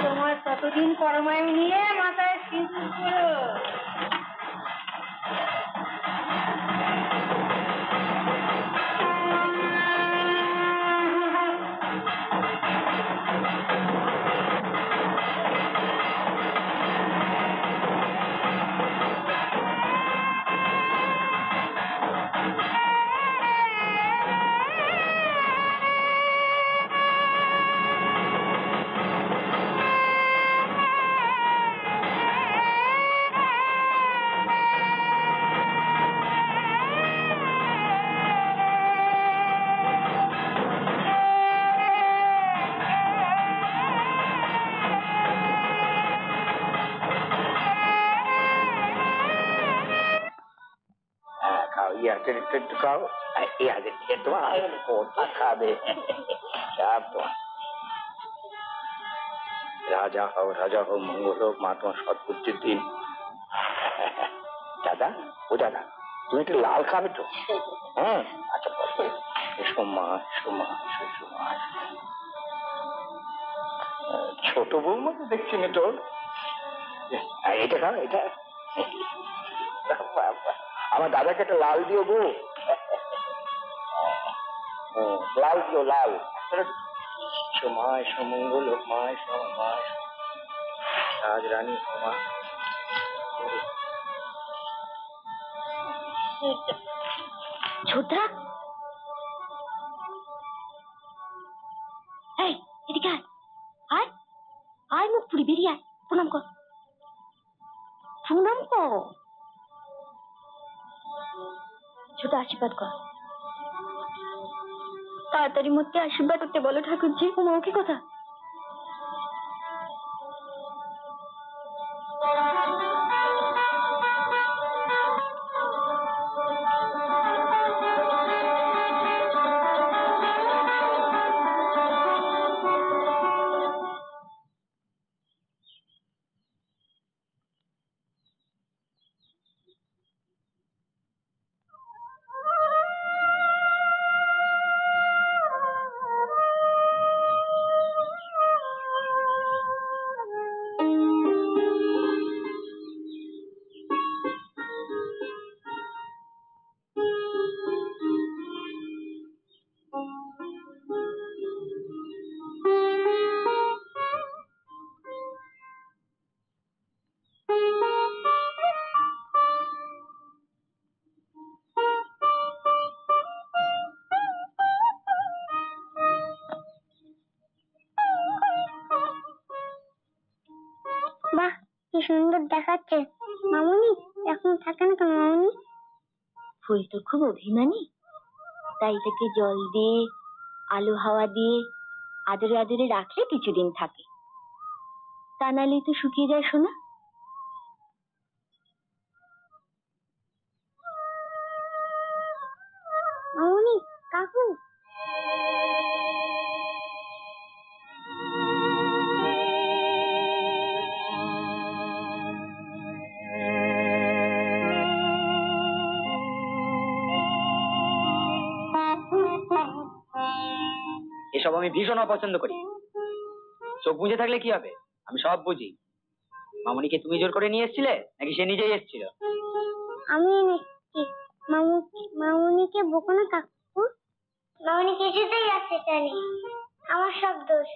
তোমার ততদিন পরমায়ু নিয়ে মাথায় সিঁদুর করো। একটু খাও, তোমার কত খাবে সব তোমার। রাজা হও, রাজা হও, মঙ্গল হোক, মা তোমার সৎবুদ্ধির দিন। দাদা, ও দাদা, তুমি একটু লাল খাবে তো? হ্যাঁ, আচ্ছা বলো। এসো মা, এসো মা, এসো, এসো মা। ছোট বৌমা তো দেখছি না তোর। এটা খাও, এটা। আমার দাদাকে একটা লাল দিও গো, লাল দিও, লাল। এসো মা, এসো, মঙ্গল হোক মা, এসো মা, রাজ রানী হো মা। ছোটরা, এই এদিকে আয়, আয় আয়, মুখ পুরি বেরিয়ে আয়, প্রণাম কর, প্রণাম কর। ছোট আশীর্বাদ কর, তাড়াতাড়ি মধ্যে আশীর্বাদ করতে বলো ঠাকুরজি। ওকে কথা বাহ, কি সুন্দর দেখাচ্ছে। মামুনি এখন থাকে না কেন মামুনি? ফুল তো খুব অভিমানী, তাই তাকে জল দিয়ে আলো হাওয়া দিয়ে আদরে আদরে রাখলে কিছুদিন থাকে, তা নাহলে তো শুকিয়ে যায় সোনা। মামুনি, কাকু। এসব আমি ভীষণ অপছন্দ করি। চোখ বুঝে থাকলে কি হবে, আমি সব বুঝি। মামুনিকে তুমি জোর করে নিয়ে এসেছিলে নাকি সে নিজেই এসেছিল? আমি এনেছি। মামুনিকে বকো না কাকু। মামুনি কিছুতেই আসতে চাইনি, আমার সব দোষ।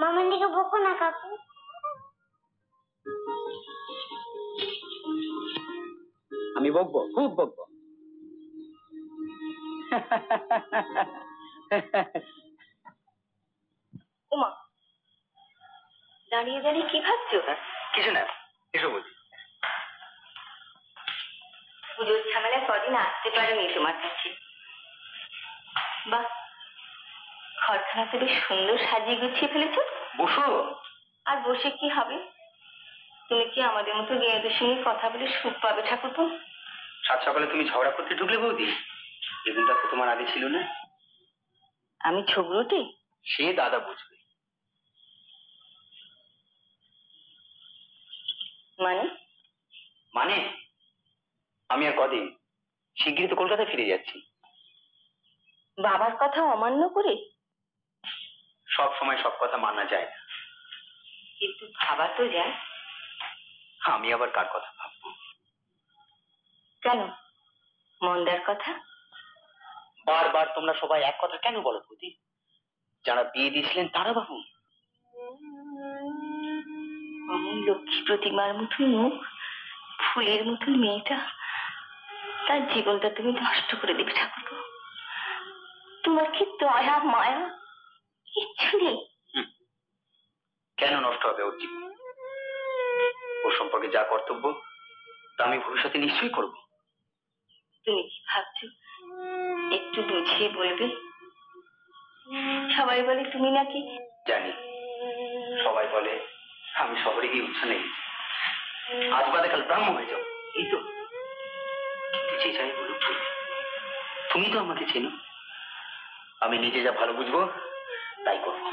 মামুনিকে বকো না কাকু। আমি বকবো, খুব বকবো। উমা, দাঁড়িয়ে দাঁড়িয়ে কি ভাবছো? কিছু না, এসো বুঝি। পুজোর ঝামেলায় কদিন আসতে পারিনি তোমার কাছে। বাহ, ঘরখানাতে বেশ সুন্দর সাজিয়ে গুছিয়ে ফেলেছো। বসো। আর বসে কি হবে? তুমি কি আমাদের মতো গেঁয়েদের সঙ্গে কথা বলে সুখ পাবে ঠাকুরপো? সাত সকালে তুমি ঝগড়া করতে ঢুকলে বৌদি, এগুলো তো তোমার আগে ছিল না। আমি ঝগড়ুটে? সে দাদা বুঝবে। মানে? মানে আমি আর কদিন, শিগগিরই তো কলকাতায় ফিরে যাচ্ছি। বাবার কথা অমান্য করে? সব সময় সব কথা মানা যায় না, কিন্তু ভাবা তো যায়। আমি আবার কার কথা ভাববো? কেন, মন্দার কথা? বারবার তোমরা সবাই এক কথা কেন বলো বৌদি? যারা বিয়ে দিয়েছিলেন তারা বাবু। অমন লক্ষ্মী প্রতিমার মতন মুখ, ফুলের মতন মেয়েটা, তার জীবনটা তুমি নষ্ট করে দেবে ঠাকুরপো। তোমার কি দয়া মায়া কিচ্ছু নেই? কেন নষ্ট হবে ওর জীবন? ওর সম্পর্কে যা কর্তব্য তা আমি ভবিষ্যতে নিশ্চয়ই করব। তুমি কি ভাবছো, একটু বুঝিয়ে বলবে? সবাই বলে তুমি নাকি। জানি, সবাই বলে আমি শহরে গিয়ে উচ্চ নেই, আজ বাদে কাল ব্রাহ্ম হয়ে যাও, এই তো। যে চাই বলুক, তুমি তো আমাকে চেনো, আমি নিজে যা ভালো বুঝবো তাই করবো।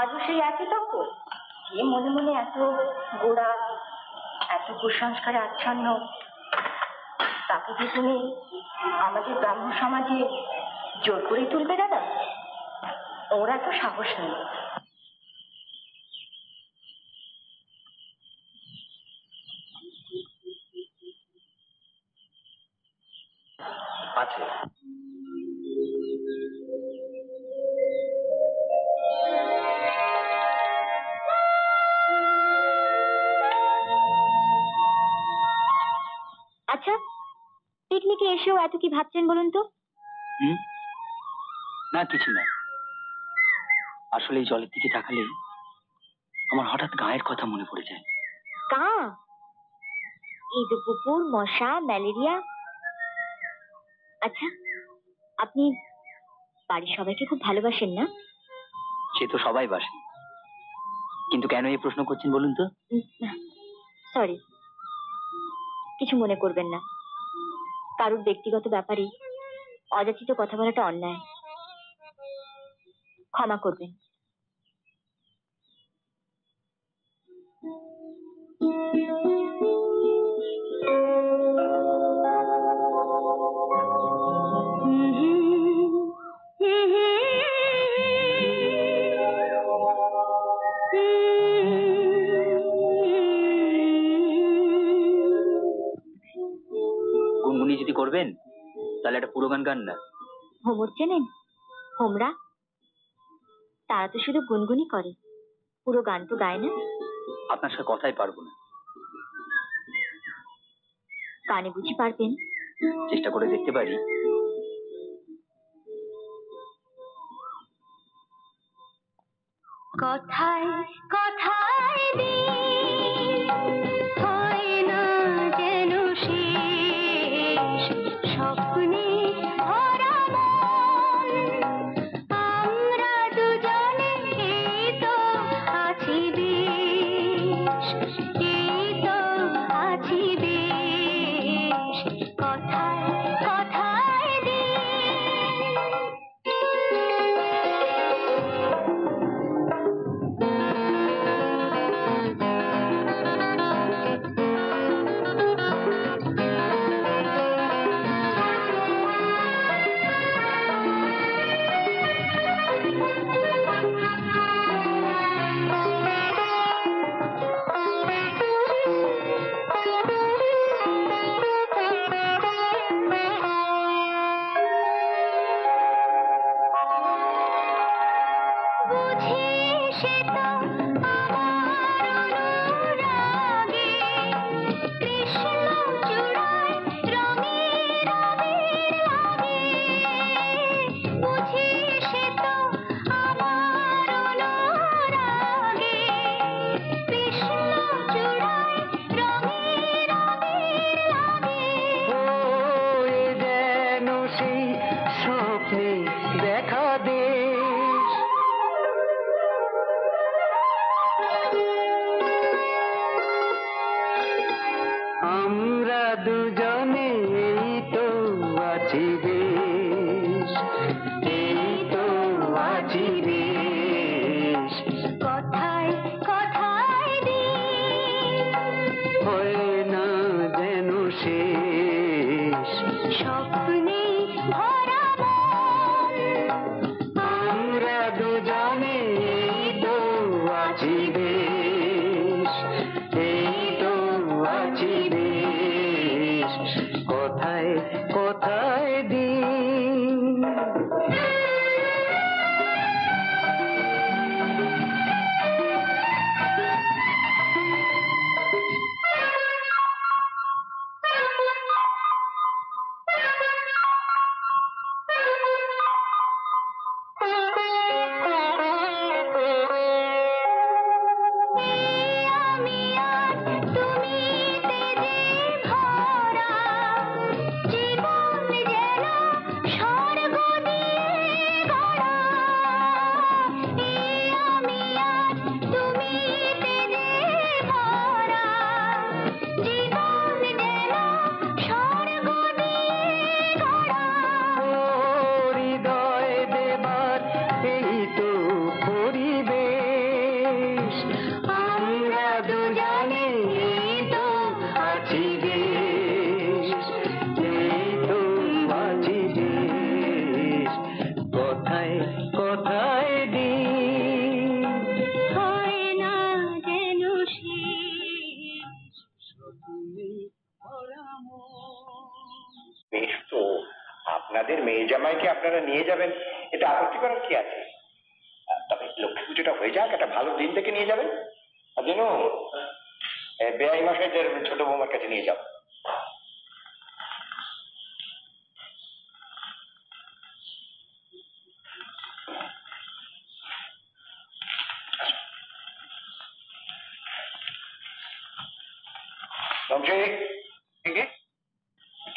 আজও সেই একই তর্ক? কে মনে মনে এত গোড়া, এত কুসংস্কারে আচ্ছন্ন, তাকে কি তুমি আমাদের ব্রাহ্ম সমাজে জোর করে তুলবে দাদা? ওরা তো সাহস নেই। আছে। আচ্ছা, পিকনিকে এসেও এত কি ভাবছেন বলুন তো? না, কিছু না। আসলে এই জলের দিকে তাকালেই আমার হঠাৎ গায়ের কথা মনে পড়ে যায়। কা ইঁদুর কুকুর, মশা, ম্যালেরিয়া। আচ্ছা, আপনি বাড়ির সবাইকে খুব ভালোবাসেন না? সে তো সবাই বাসে, কিন্তু কেন এই প্রশ্ন করছেন বলুন তো? সরি, কিছু মনে করবেন না। কারোর ব্যক্তিগত ব্যাপারে অযাচিত কথা বলাটা অন্যায়, ক্ষমা করবেন। গুনগুনি যদি করবেন তাহলে একটা পুরো গান গান না। হোমর চেনেন? হোমরা তারা তো শুধু গুনগুনি করে, পুরো গান তো গায় না। আপনার সাথে কথাই পারবো না। গানে বুঝি পারবেন? চেষ্টা করে দেখতে পারি। কথায় কথায় দিন হয় না যেন শেষ, স্বপ্নে ভরা মন আমরা দুজনে এই তো আছি বেশ, এই তো আছি বেশ। কথায় কথায় দিন দেখা দেশ। আমরা দুজনে এই তো আছি বেশ, এই তো আছি বেশ। কথায় কথায় দিন হয় না যেন শেষ, স্বপ্নে ভরা মন আমরা দুজনে এই তো আছি বেশ, এই তো আছি বেশ। কোথায় কোথায় দিন আপনাদের মেয়ে জামাইকে আপনারা নিয়ে যাবেন, এটা আপত্তি করার কি আছে? তবে লক্ষ্মী পুজোটা হয়ে যাক, একটা ভালো দিন থেকে নিয়ে যাবেন। দিনু, বেআই মশাইদের ছোট বৌমার কাছে নিয়ে যাও।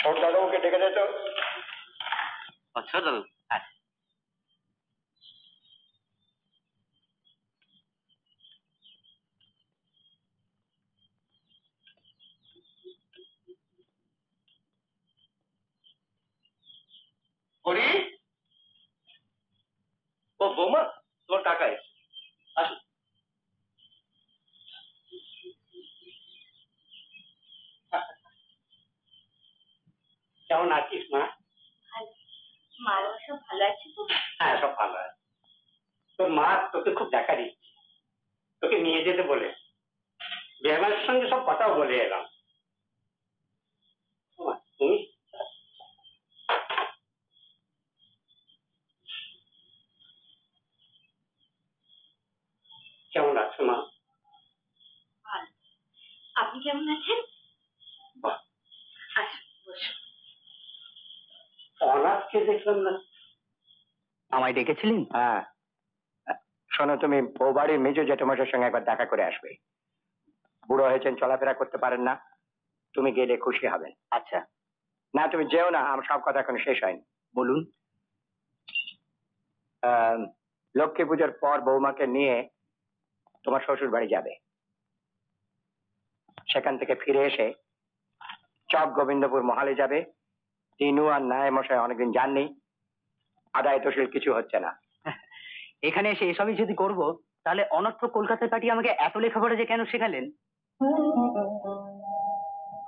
ছোট দাদাকে ডেকে দেয় তো। ছোট দাদু, হরি, ও বৌমা, তোমার কাকা এসে, আসুন। কেমন আছিস মা? মারও সব ভালো আছে তো? হ্যাঁ, সব ভালো আছে। তোর মা তোকে খুব দেখা দিচ্ছে, তোকে নিয়ে যেতে বলে। বেহামের সঙ্গে সব কথাও বলে এলাম। তুমি কেমন আছো মা? ভালো। আপনি কেমন আছেন? বাহ, আচ্ছা, বসো। অনাথকে দেখলাম না। আমায় ডেকেছিলেন? হ্যাঁ, শোনো, তুমি বউ বাড়ির মেজো জেঠমশাইয়ের সঙ্গে একবার দেখা করে আসবে। বুড়ো হয়েছেন, চলাফেরা করতে পারেন না, তুমি গেলে খুশি হবেন। আচ্ছা। না, তুমি যেও না, আমার সব কথা এখন শেষ হয়নি। বলুন। লক্ষ্মী পুজোর পর বৌমাকে নিয়ে তোমার শ্বশুর বাড়ি যাবে। সেখান থেকে ফিরে এসে চক গোবিন্দপুর মহালে যাবে। তিনু আর নায় মশাই অনেকদিন যাননি, আদায় তহসিল কিছু হচ্ছে না। এখানে এসে এসবই যদি করব, তাহলে অনর্থ কলকাতায় পাঠিয়ে আমাকে এত লেখাপড়া যে কেন শেখালেন?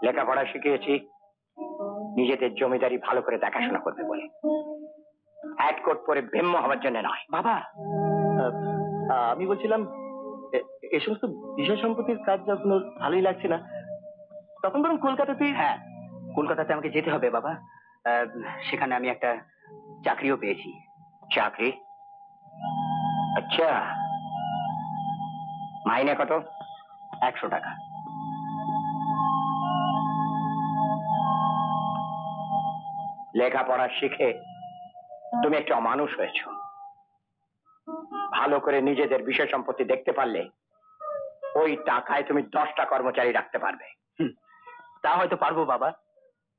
লেখাপড়া শিখিয়েছি নিজেদের জমিদারি ভালো করে দেখাশোনা করবে বলে, হ্যাট কোট পরে ব্রহ্ম হওয়ার জন্য নয়। বাবা, আমি বলছিলাম এই সমস্ত বিষয় সম্পত্তির কাজ যখন ওর ভালোই লাগছে না, তখন বরং কলকাতাতে। হ্যাঁ, কলকাতাতে আমাকে যেতে হবে বাবা। সেখানে আমি একটা চাকরিও পেয়েছি। চাকরি? আচ্ছা, মাইনে কত? 100 টাকা। লেখাপড়া শিখে তুমি একটা অমানুষ হয়েছ। ভালো করে নিজেদের বিষয় সম্পত্তি দেখতে পারলে ওই টাকায় তুমি 10টা কর্মচারী রাখতে পারবে। তা হয়তো পারবো বাবা,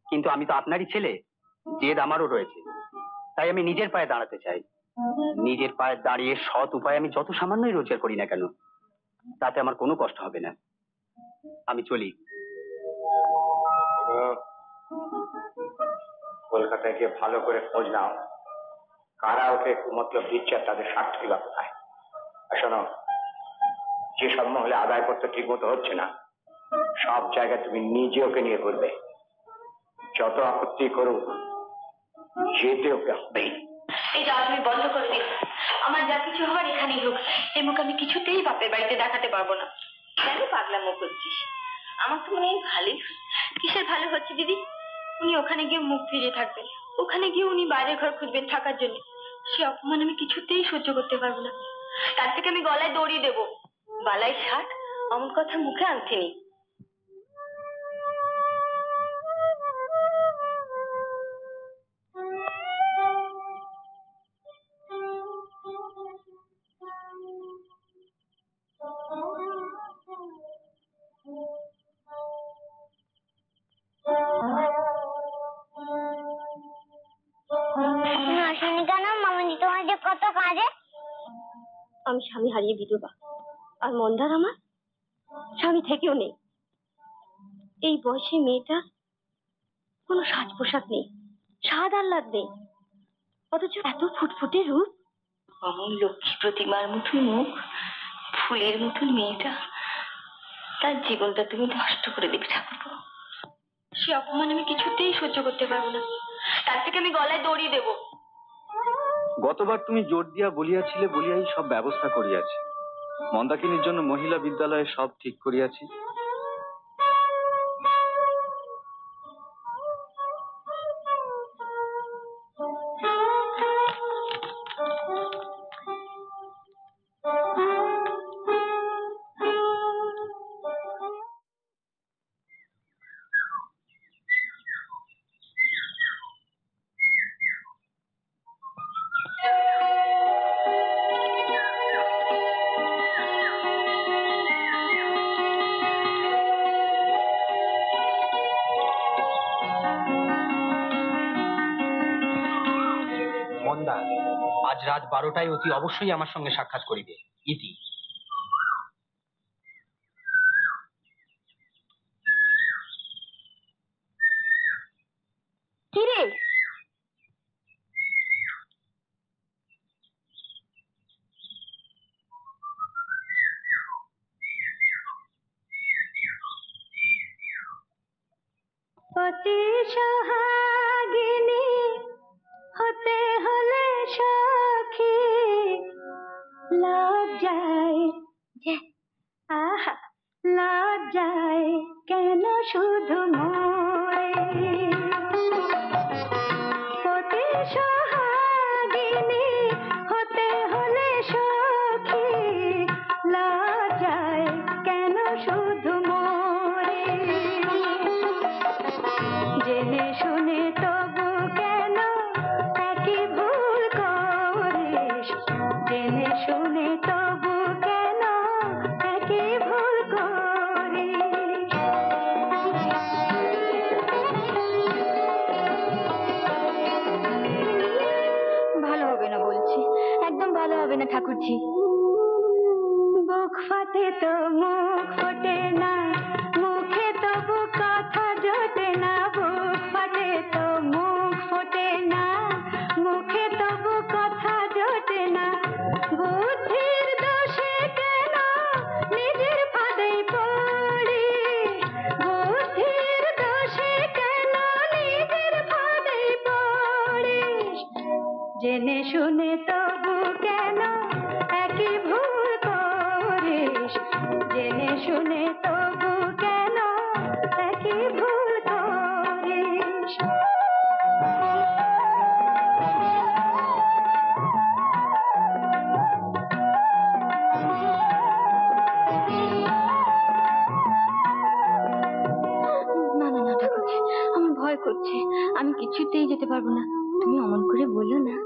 কিন্তু আমি তো আপনারই ছেলে, জেদ আমারও রয়েছে। তাই আমি নিজের পায়ে দাঁড়াতে চাই। নিজের পায়ে দাঁড়িয়ে সৎ উপায়ে আমি যত সামান্যই রোজগার করি না কেন, তাতে আমার কোনো কষ্ট হবে না। আমি চলি। কলকাতায় গিয়ে ভালো করে খোঁজ নাও, কারা ওকে কুমতলব দিচ্ছে আর তাদের স্বার্থই বা কোথায়। আর শোনো, যে সব মহলে আদায় করতে ঠিক মতো হচ্ছে না, সব জায়গায় তুমি নিজে ওকে নিয়ে করবে। যত আপত্তি করুক, যেতে ওকে হবেই। এটা আপনি বন্ধ করে দিন। আমার যা কিছু হওয়ার এখানেই হোক, এই মুখ আমি কিছুতেই বাপের বাড়িতে দেখাতে পারবো না। কেন পাগলামো করছিস? আমার তো মনে হয় ভালোই। কিসের ভালো হচ্ছে দিদি? উনি ওখানে গিয়ে মুখ ফিরিয়ে থাকবেন, ওখানে গিয়ে উনি বাইরের ঘর খুঁজবেন থাকার জন্য। সে অপমান আমি কিছুতেই সহ্য করতে পারবো না। তার থেকে আমি গলায় দড়ি দেবো। বালাই ষাট, অমন কথা মুখে আনতে নেই। আমি স্বামী হারিয়ে বিধবা, আর মন্দার আমার স্বামী থেকেও নেই। এই বয়সে মেয়েটা কোনো সাজ পোশাক নেই, স্বাদ আহ্লাদ নেই, অথচ এত ফুটফুটে রূপ, অমন লক্ষ্মী প্রতিমার মতো মুখ, ফুলের মতন মেয়েটা, তার জীবনটা তুমি নষ্ট করে দেবে ঠাকুর। সে অপমান আমি কিছুতেই সহ্য করতে পারবো না। তার থেকে আমি গলায় দড়ি দেবো। গতবার তুমি জোর দিয়া বলিয়াছিলে বলিয়াই সব ব্যবস্থা করিয়াছি। মন্দাকিনীর জন্য মহিলা বিদ্যালয়ে সব ঠিক করিয়াছি। মন্দা আজ রাত 12টায় অতি অবশ্যই আমার সঙ্গে সাক্ষাৎ করিবে। ইতি। কিরে অতি সোহাগিনী হতে হলে সখী লজ্জায় আহা লজ্জায় কেন শুধু মোরে অতি সোহাগিনী হতে হলে সখী লজ্জায় কেন শুধু মোরে জেনে শুনে তবু কেন একই ভুল করিস জেনে শুনে তবু কেন একই ভুল করিস ভালো হবে না বলছি একদম ভালো হবে না ঠাকুরজি বুক ফাটে তো মুখ ফোটে না মুখে তবু কথা জোটে না বুক ফাটে তো মুখ ফোটে না মুখে তবু কথা জোটে না বুদ্ধির দোষে কেন নিজের ফাঁদে পড়ি বুদ্ধির দোষে কেন নিজের ফাঁদে পড়িস জেনে শুনে তবু কেন একই ভুল করিস জেনে শুনে তবু কেন একই ভুল করিস না না না ঠাকুরজি আমার ভয় করছে আমি কিছুতেই যেতে পারবো না তুমি অমন করে বলো না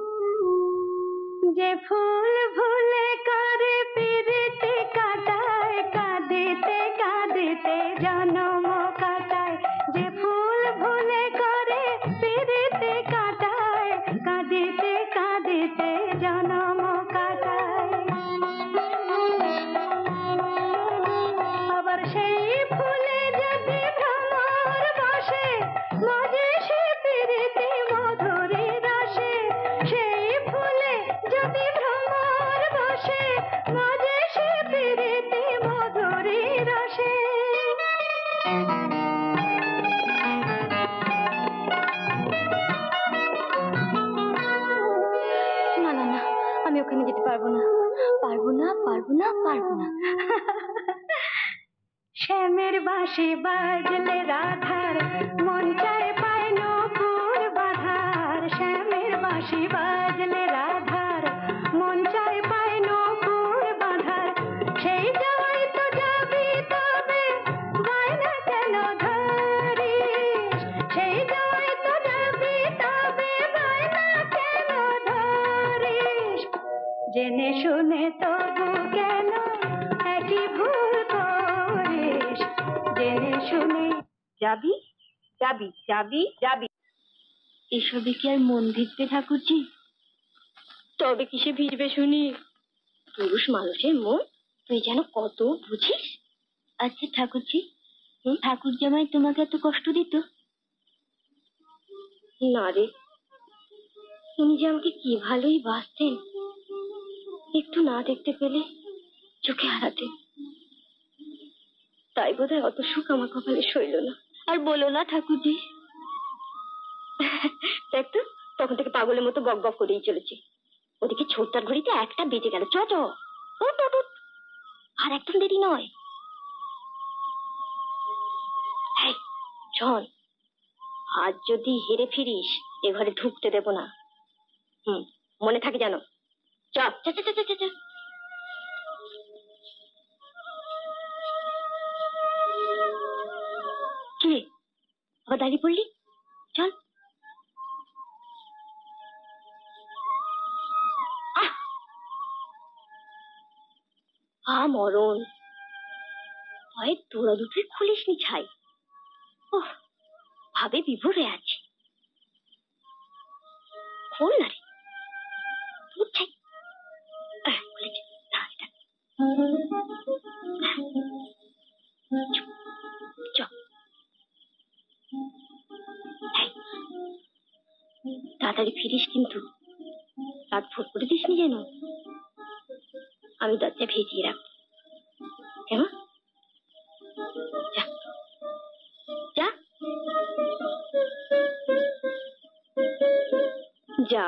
যে ফুল ভুলে করে পিরিতে কাটায় কাঁদিতে কাঁদিতে জনম কাটায় যে ফুল ভুলে করে পিরিতে কাটায় কাঁদিতে কাঁদিতে জনম কাটায় আবার সেই ফুলে যদি ভ্রমর বসে মজে সে পিরিতে মধুরী রসে সেই ফুলে যদি ভ্রমর বসে মজে সে পিরিতে মধুরী রসে না না না আমি ওখানে যেতে পারবো না পারবো না পারবো না পারবো না শ্যামের বাঁশি বাজলে রাধার মন চায় পায় নূপুর বাঁধার শ্যামের বাঁশি বাজলে রাধার মন চায় পায় নূপুর বাঁধার সেই যাওয়াই তো যাবি তবে বায়না কেন ধরিস সেই যাওয়াই তো যাবি তবে বায়না কেন ধরিস জেনে শুনে তবু কেন একই ভুল করিস জেনে শুনে যাবি যাবি যাবি যাবি এসবে কি আর মন ভিজবে ঠাকুরজি তবে কিসে ভিজবে শুনি পুরুষ মানুষের মন তুই যেন কত বুঝিস আচ্ছা ঠাকুরজি ঠাকুর জামাই তোমাকে এত কষ্ট দিত না রে উনি যে আমাকে কি ভালোই বাসতেন একটু না দেখতে পেলে চোখে হারাতেন তাই বোধহয় অত সুখ আমার কপালে সইল না আর বলো না ঠাকুরজি দেখ তো তখন থেকে পাগলের মতো বক বক করেই চলেছে ওদিকে ছোটটার ঘড়িতে 1টা বেজে গেল চ আর একদম দেরি নয় চল আজ যদি হেরে ফিরিস এ ঘরে ঢুকতে দেব না মনে থাকে জানো চ কি আবার দাঁড়িয়ে পড়লি চল মরণ পায়ের তোড়া দুটোই খুলিসনি ছাই ভাবে বিভোর হয়ে আছে খোল না রে বুঝছাই তাড়াতাড়ি ফিরিস কিন্তু রাত ভোর করে দিস নি যেন আমি দরজা ভেজিয়ে রাখবো কেমন যা যা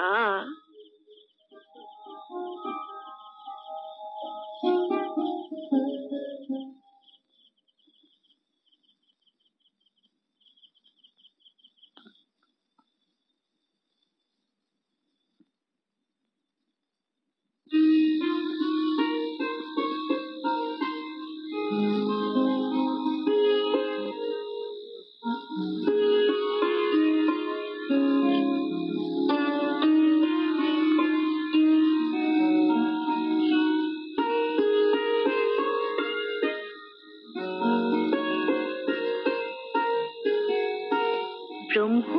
ব্রহ্ম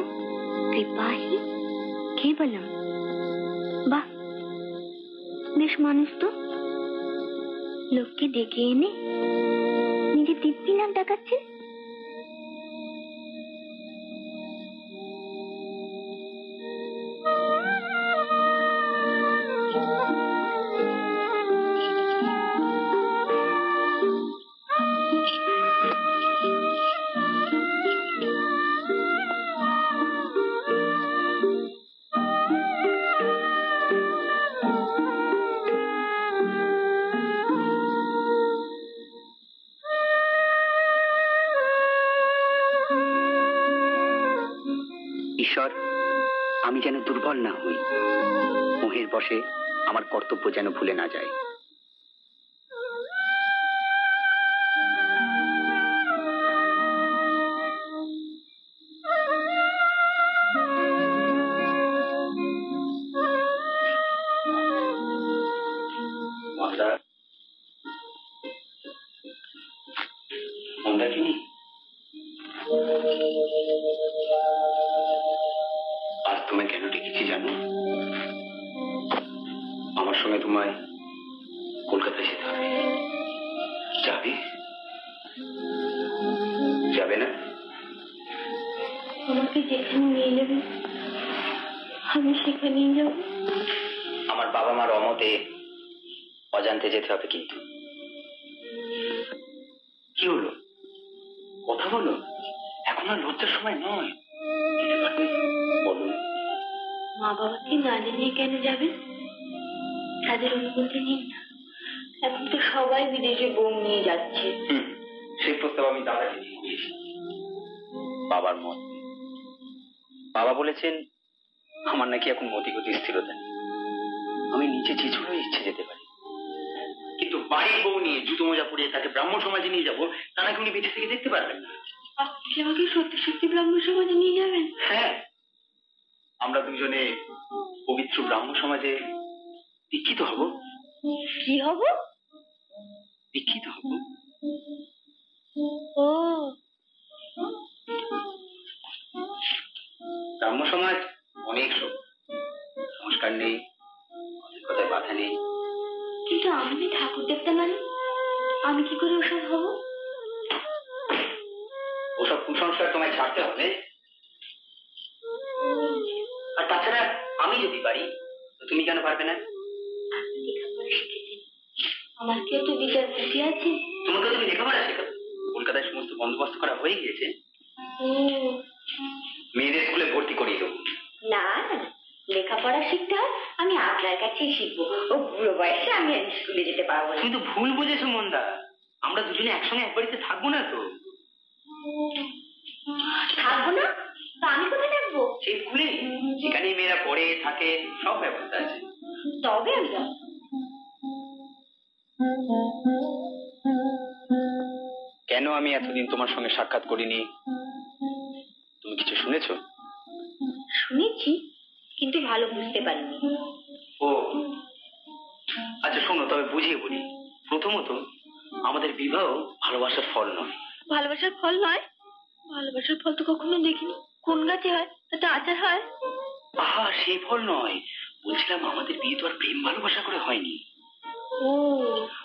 কৃপাহি কেবলম বাহ বেশ মানুষ তো লোককে ডেকে এনে নিজে দিব্যি নাম ডাকাচ্ছেন ঈশ্বর, আমি যেন দুর্বল না হই, মোহের বশে আমার কর্তব্য যেন ভুলে না যায়। আজ তোমায় কেন ডেকেছি জানো? আমার সঙ্গে তোমায় কলকাতায় যেতে হবে। যাবে? যাবে না? আমাকে যেখানে নিয়ে যাবে আমি সেখানেই যাব। আমার বাবা মার অমতে অজান্তে যেতে হবে কিন্তু। কি হলো? কথা বলো, এখন আর লজ্জার সময় নয়। বলো। মা বাবাকে না জানিয়ে কেন যাবেন? তাদের অনুমতি নিন না। এখন তো সবাই বিদেশে বউ নিয়ে যাচ্ছে। সেই প্রস্তাব আমি দাদাকে নিয়ে গিয়েছি। বাবার মত। বাবা বলেছেন আমার নাকি এখন মতিগতি স্থিরতা নেই, আমি নিচে চিছুড়ে ইচ্ছে যেতে পারি, কিন্তু বাড়ির বউ নিয়ে জুতো মোজা পরিয়ে তাকে ব্রাহ্মণ সমাজে নিয়ে যাবো, তা নাকি উনি বেঁচে থেকে দেখতে পারবেন না। আপনি আমাকে সত্যি সত্যি ব্রাহ্মণ সমাজে নিয়ে যাবেন? হ্যাঁ, আমরা দুজনে পবিত্র ব্রাহ্মণ সমাজে দীক্ষিত হব। কি হব? দীক্ষিত হব। ও, ব্রাহ্ম সমাজ অনেক সংস্কার নেই, কথায় বাধা নেই। কিন্তু আমি ঠাকুর দেখতে মানে আমি কি করে ওসব হব? ওসব কুসংস্কার তোমায় ছাড়তে হবে। আর তাছাড়া আমি যদি পারি তো তুমি কেন পারবে না? আমার কি একটু বিচার বুদ্ধি আছে? তোমাকে তুমি লেখাপড়া শেখাবো। কলকাতায় সমস্ত বন্দোবস্ত করা হয়ে গিয়েছে, মেয়েদের স্কুলে ভর্তি করিয়ে দেবো। না না, লেখাপড়া শিখতে হয় আমি আপনার কাছেই শিখবো। ও বুড়ো বয়সে আমি স্কুলে যেতে পারবো না। তুমি তো ভুল বুঝেছো মন্দা, আমরা দুজনে একসঙ্গে এক বাড়িতে থাকবো না তো। থাকবো না তো আমি কোথায় থাকবো? সেই স্কুলে, যেখানে মেয়েরা পড়ে থাকে, সব ব্যবস্থা আছে। তবে আমি যাবো। কেন আমি এতদিন তোমার সঙ্গে সাক্ষাৎ করিনি, তুমি কিছু শুনেছো? শুনেছি, কিন্তু ভালো বুঝতে পারিনি। ও আচ্ছা, শোনো তবে বুঝিয়ে বলি। প্রথমত, আমাদের বিবাহ ভালোবাসার ফল নয়। ভালোবাসার ফল নয়? ভালোবাসার ফল তো কখনো দেখিনি। কোন গাছে হয়? তাতে আচার হয়? আহা, সেই ফল নয়, বলছিলাম আমাদের বিয়ে তো আর প্রেম ভালোবাসা করে হয়নি,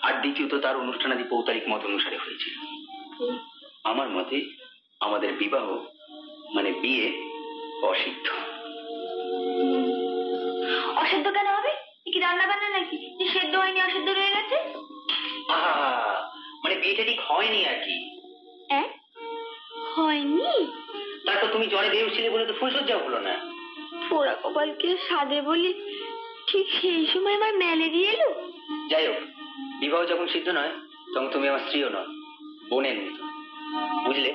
আর দ্বিতীয়ত তার অনুষ্ঠানাদি পৌতারিক মত অনুসারে হয়েছিল। আমার মতে আমাদের বিবাহ মানে বিয়ে অসিদ্ধ। অসিদ্ধ কেন হবে? কি রান্না বান্না নাকি যে সেদ্ধ হয়নি অসিদ্ধ রয়ে গেছে? মানে বিয়েটা ঠিক হয়নি আর কি। হয়নি? তারপর তুমি জ্বরে বেউছিলে বলে তো ফুলসজ্জাও হলো না। পোড়া কপালকে সাধে বলি ঠিক সেই সময় আমার ম্যালেরিয়া এলো। যাই হোক, বিবাহ যখন সিদ্ধ নয় তখন তুমি আমার স্ত্রীও নয়, বোনের মতো, বুঝলে?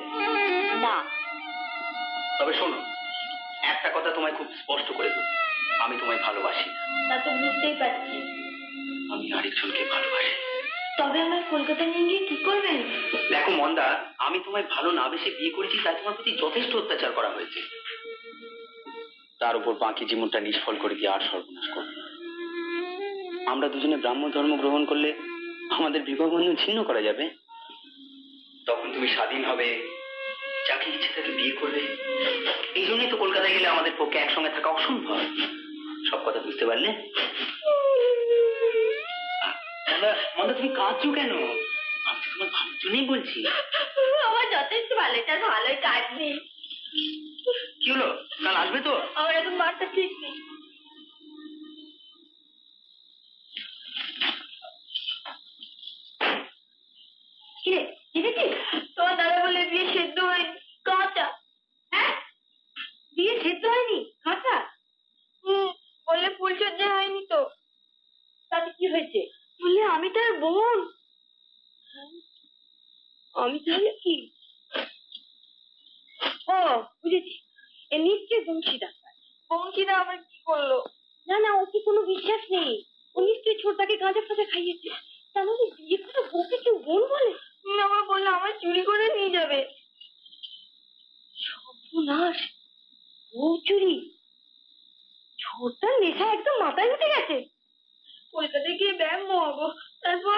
না। তবে শোনো, একটা কথা তোমায় খুব স্পষ্ট করে বলি, আমি তোমায় ভালোবাসি না। তা তো বুঝতেই পারছি। আমি আরেকজনকে ভালোবাসি। তবে আমার কলকাতা নিয়ে গিয়ে কি করবেন? দেখো মন্দা, আমি তোমায় ভালো না বেশি বিয়ে করেছি, তাই তোমার প্রতি যথেষ্ট অত্যাচার করা হয়েছে। তার উপর বাকি জীবনটা নিষ্ফল করে দিয়ে আর সর্বনাশ করবো না। আমরা দুজনে ব্রাহ্ম ধর্ম গ্রহণ করলে আমাদের বিবাহ বন্ধন ছিন্ন করা যাবে। তখন তুমি স্বাধীন হবে, যাকে ইচ্ছে তাকে বিয়ে করবে। এই জন্যই তো কলকাতায় গেলে আমাদের পক্ষে একসঙ্গে থাকা অসম্ভব। সব কথা বুঝতে পারলে? মন্দা তুমি কাঁদছো কেন? আমি তোমার ভালোর জন্যই বলছি। আমার যথেষ্ট ভালো, তার ভালোই কাজ নেই। কি হলো, কাল আসবে তো? আমার এখন মারটা ঠিক নেই। কিরে দেখেছিস তোমার দাদা বলে বিয়ে সেদ্ধ হয়নি, কাঁচা। হ্যাঁ, বিয়ে সেদ্ধ হয়নি, কাঁচা। বললে ফুলসজ্জা হয়নি তো। তাতে কি হয়েছে? বললে আমি তার বোন। আমি তাহলে কি? ও বুঝেছি, এ নিশ্চয়ই বংশীদা। বংশীদা আবার কি করলো? না না, ও কি কোনো বিশ্বাস নেই। ও নিশ্চয়ই ছোটটাকে গাঁজা ফাজা খাইয়েছে। তাহলে বিয়ে করে বউকে কেউ বোন বলে? আবার বললো আমার চুরি করে নিয়ে যাবে। সর্বনাশ, বউ চুরি! ছোটটার নেশা একদম মাথায় উঠে গেছে। কলকাতায় গিয়ে ব্যায়াম হবো, তারপর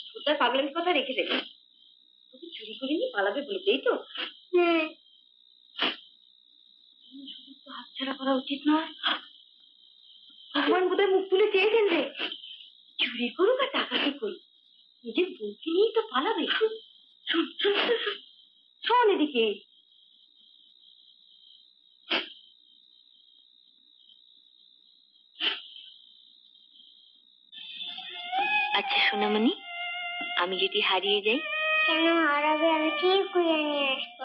ছোটটার পাগলামি কথা রেখে দেবে। তোকে চুরি করে নিয়ে পালাবে বলেছেই তো। হাতছাড়া করা উচিত নয়। ভগবান বোধহয় মুখ তুলে চেয়েছেন রে। চুরি করুক আর টাকাটি করুক, নিজের বউকে নিয়েই তো পালাবে। শোন শোন শোন শোন, শোন এদিকে। আচ্ছা সোনামণি, আমি যদি হারিয়ে যাই? কেন হারাবে? আমি ঠিক করে নিয়ে আসবো।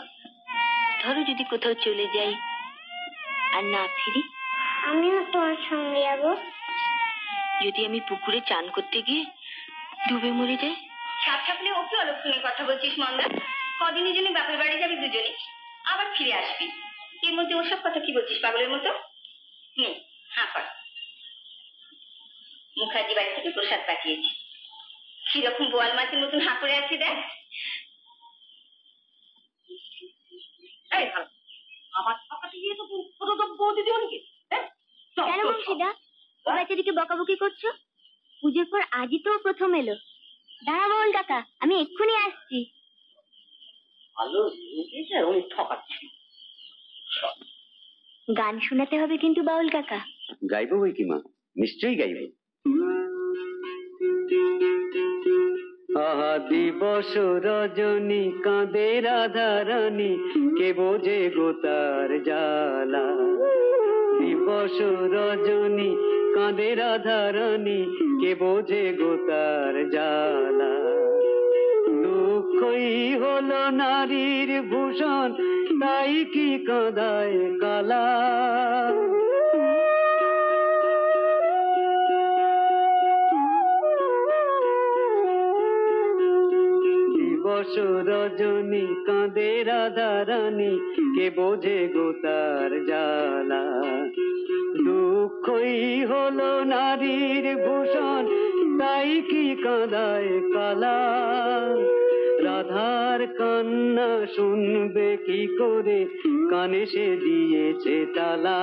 ধরো যদি কোথাও চলে যাই আর না ফিরি? আমিও তোমার সঙ্গে যাবো। যদি আমি পুকুরে চান করতে গিয়ে ডুবে মরে যাই? সাপ সাপলে ওকে অলক্ষণের কথা বলছিস মন্দা। কদিনের জন্য বাপের বাড়ি যাবি দুজনে, আবার ফিরে আসবি। এর মধ্যে ওসব কথা কি বলছিস পাগলের মতো? হ্যাঁ কর। মুখার্জি বাড়ি থেকে প্রসাদ পাঠিয়েছি। কিরকম বোয়াল মাছের মতন হাঁ করে আছে দেখ। আমার টাকাটি গিয়ে তো বৌদি দিও নাকি? কেন বংশীদা ও বাচ্চাটিকে বকাবকি করছো? পুজোর পর আজই তো প্রথম এলো। দাঁড়া বাউল কাকা, আমি এক্ষুনি আসছি। ভালো উনি ঠকাচ্ছি। গান শোনাতে হবে কিন্তু বাউল কাকা। গাইবো বই কি মা, নিশ্চয়ই গাইবো। আহা দিবস রজনী কাঁদে রাধারানী, কে বোঝে গো তার জ্বালা। দিবস রজনী কাঁদে রাধারানী, কে বোঝে গো তার জ্বালা। দুঃখই হলো নারীর ভূষণ, তাই কি কাঁদায় কালা। দিবস রজনী কাঁদে রাধারানী, কে বোঝে গো তার জ্বালা। দুঃখই হলো নারীর ভূষণ, তাই কি কাঁদায় কালা। রাধার কান্না শুনবে কি করে, কানে সে দিয়েছে তালা।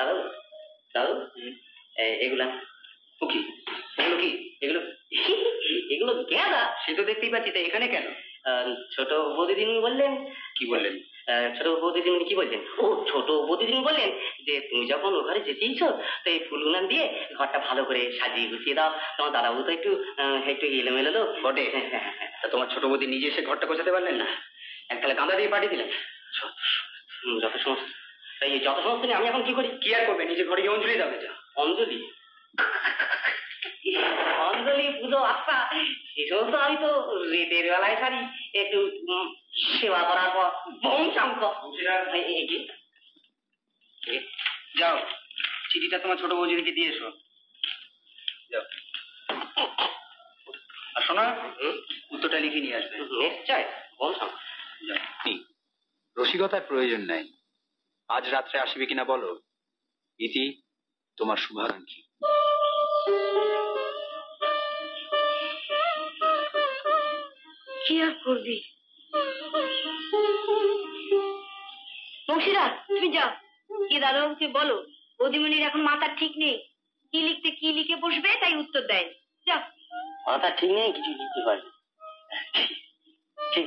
দাদু দাদু এগুলা কি এগুলো কি এগুলো এগুলো গেঁদা। সে তো দেখতেই পাচ্ছি, তা এখানে কেন? ছোট বৌদিদিনি বললেন। কি বললেন? ছোট বৌদিদিনি কি বললেন? ও ছোট বৌদিদিনি বললেন যে তুমি যখন ও ঘরে যেতেইছো তো এই ফুলগুলান দিয়ে ঘরটা ভালো করে সাজিয়ে গুছিয়ে দাও। তোমার দাদাবু তো একটু একটু এলোমেলো লোক বটে। তা তোমার ছোট বৌদি নিজে এসে ঘরটা গোছাতে পারলেন না? এককালে কাঁদা দিয়ে পাঠিয়ে দিলেন। যত সমস্ত এই যত সমস্ত নিয়ে আমি এখন কি করি? কি আর করবে, নিজে ঘরে গিয়ে অঞ্জলি দাও। অঞ্জলি? অঞ্জলি পুজো আচ্ছা, সে সমস্ত আমি তো রেতের বেলায় সারি, একটু সেবা করার পর বম শান্ত। যাও, চিঠিটা তোমার ছোট বৌদিকে দিয়ে এসো। যাও, আর শোনো, উত্তরটা লিখে নিয়ে আসবে। নিশ্চয়, বম শান্ত। রসিকতার প্রয়োজন নাই। আজ রাত্রে আসবে কিনা বলো। ইতি, তোমার শুভাকাঙ্ক্ষী। কি আর করবি? বংশীধর, তুমি যাও, কি দাদাবাবুকে বলো বৌদিমণির এখন মাথা ঠিক নেই, কি লিখতে কি লিখে বসবে তাই উত্তর দেয়। যাও। মাথা ঠিক নেই, কিছু লিখতে পারি। ঠিক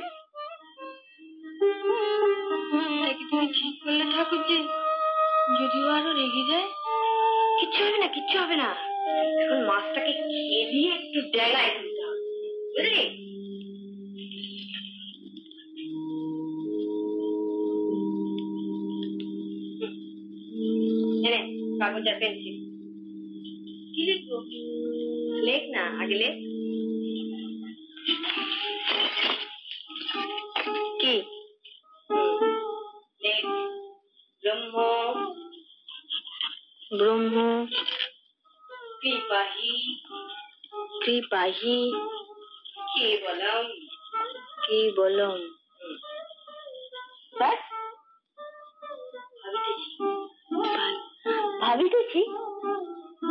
তুমি ঠিক করলে ঠাকুরজি, যদিও আরো রেগে যায়। কিচ্ছু হবে না, কিচ্ছু হবে না। এখন মাছটাকে খেয়ে দিয়ে একটু ডেলায় দিতে হবে, বুঝলি? কাগজ আর পেন্সিল। কি লিখবো? লেখ না, আগে লেখ। কি লেখ? ব্রহ্ম ব্রহ্ম কৃপাহি কৃপাহি কেবলম কেবলম। ভাবিতেছি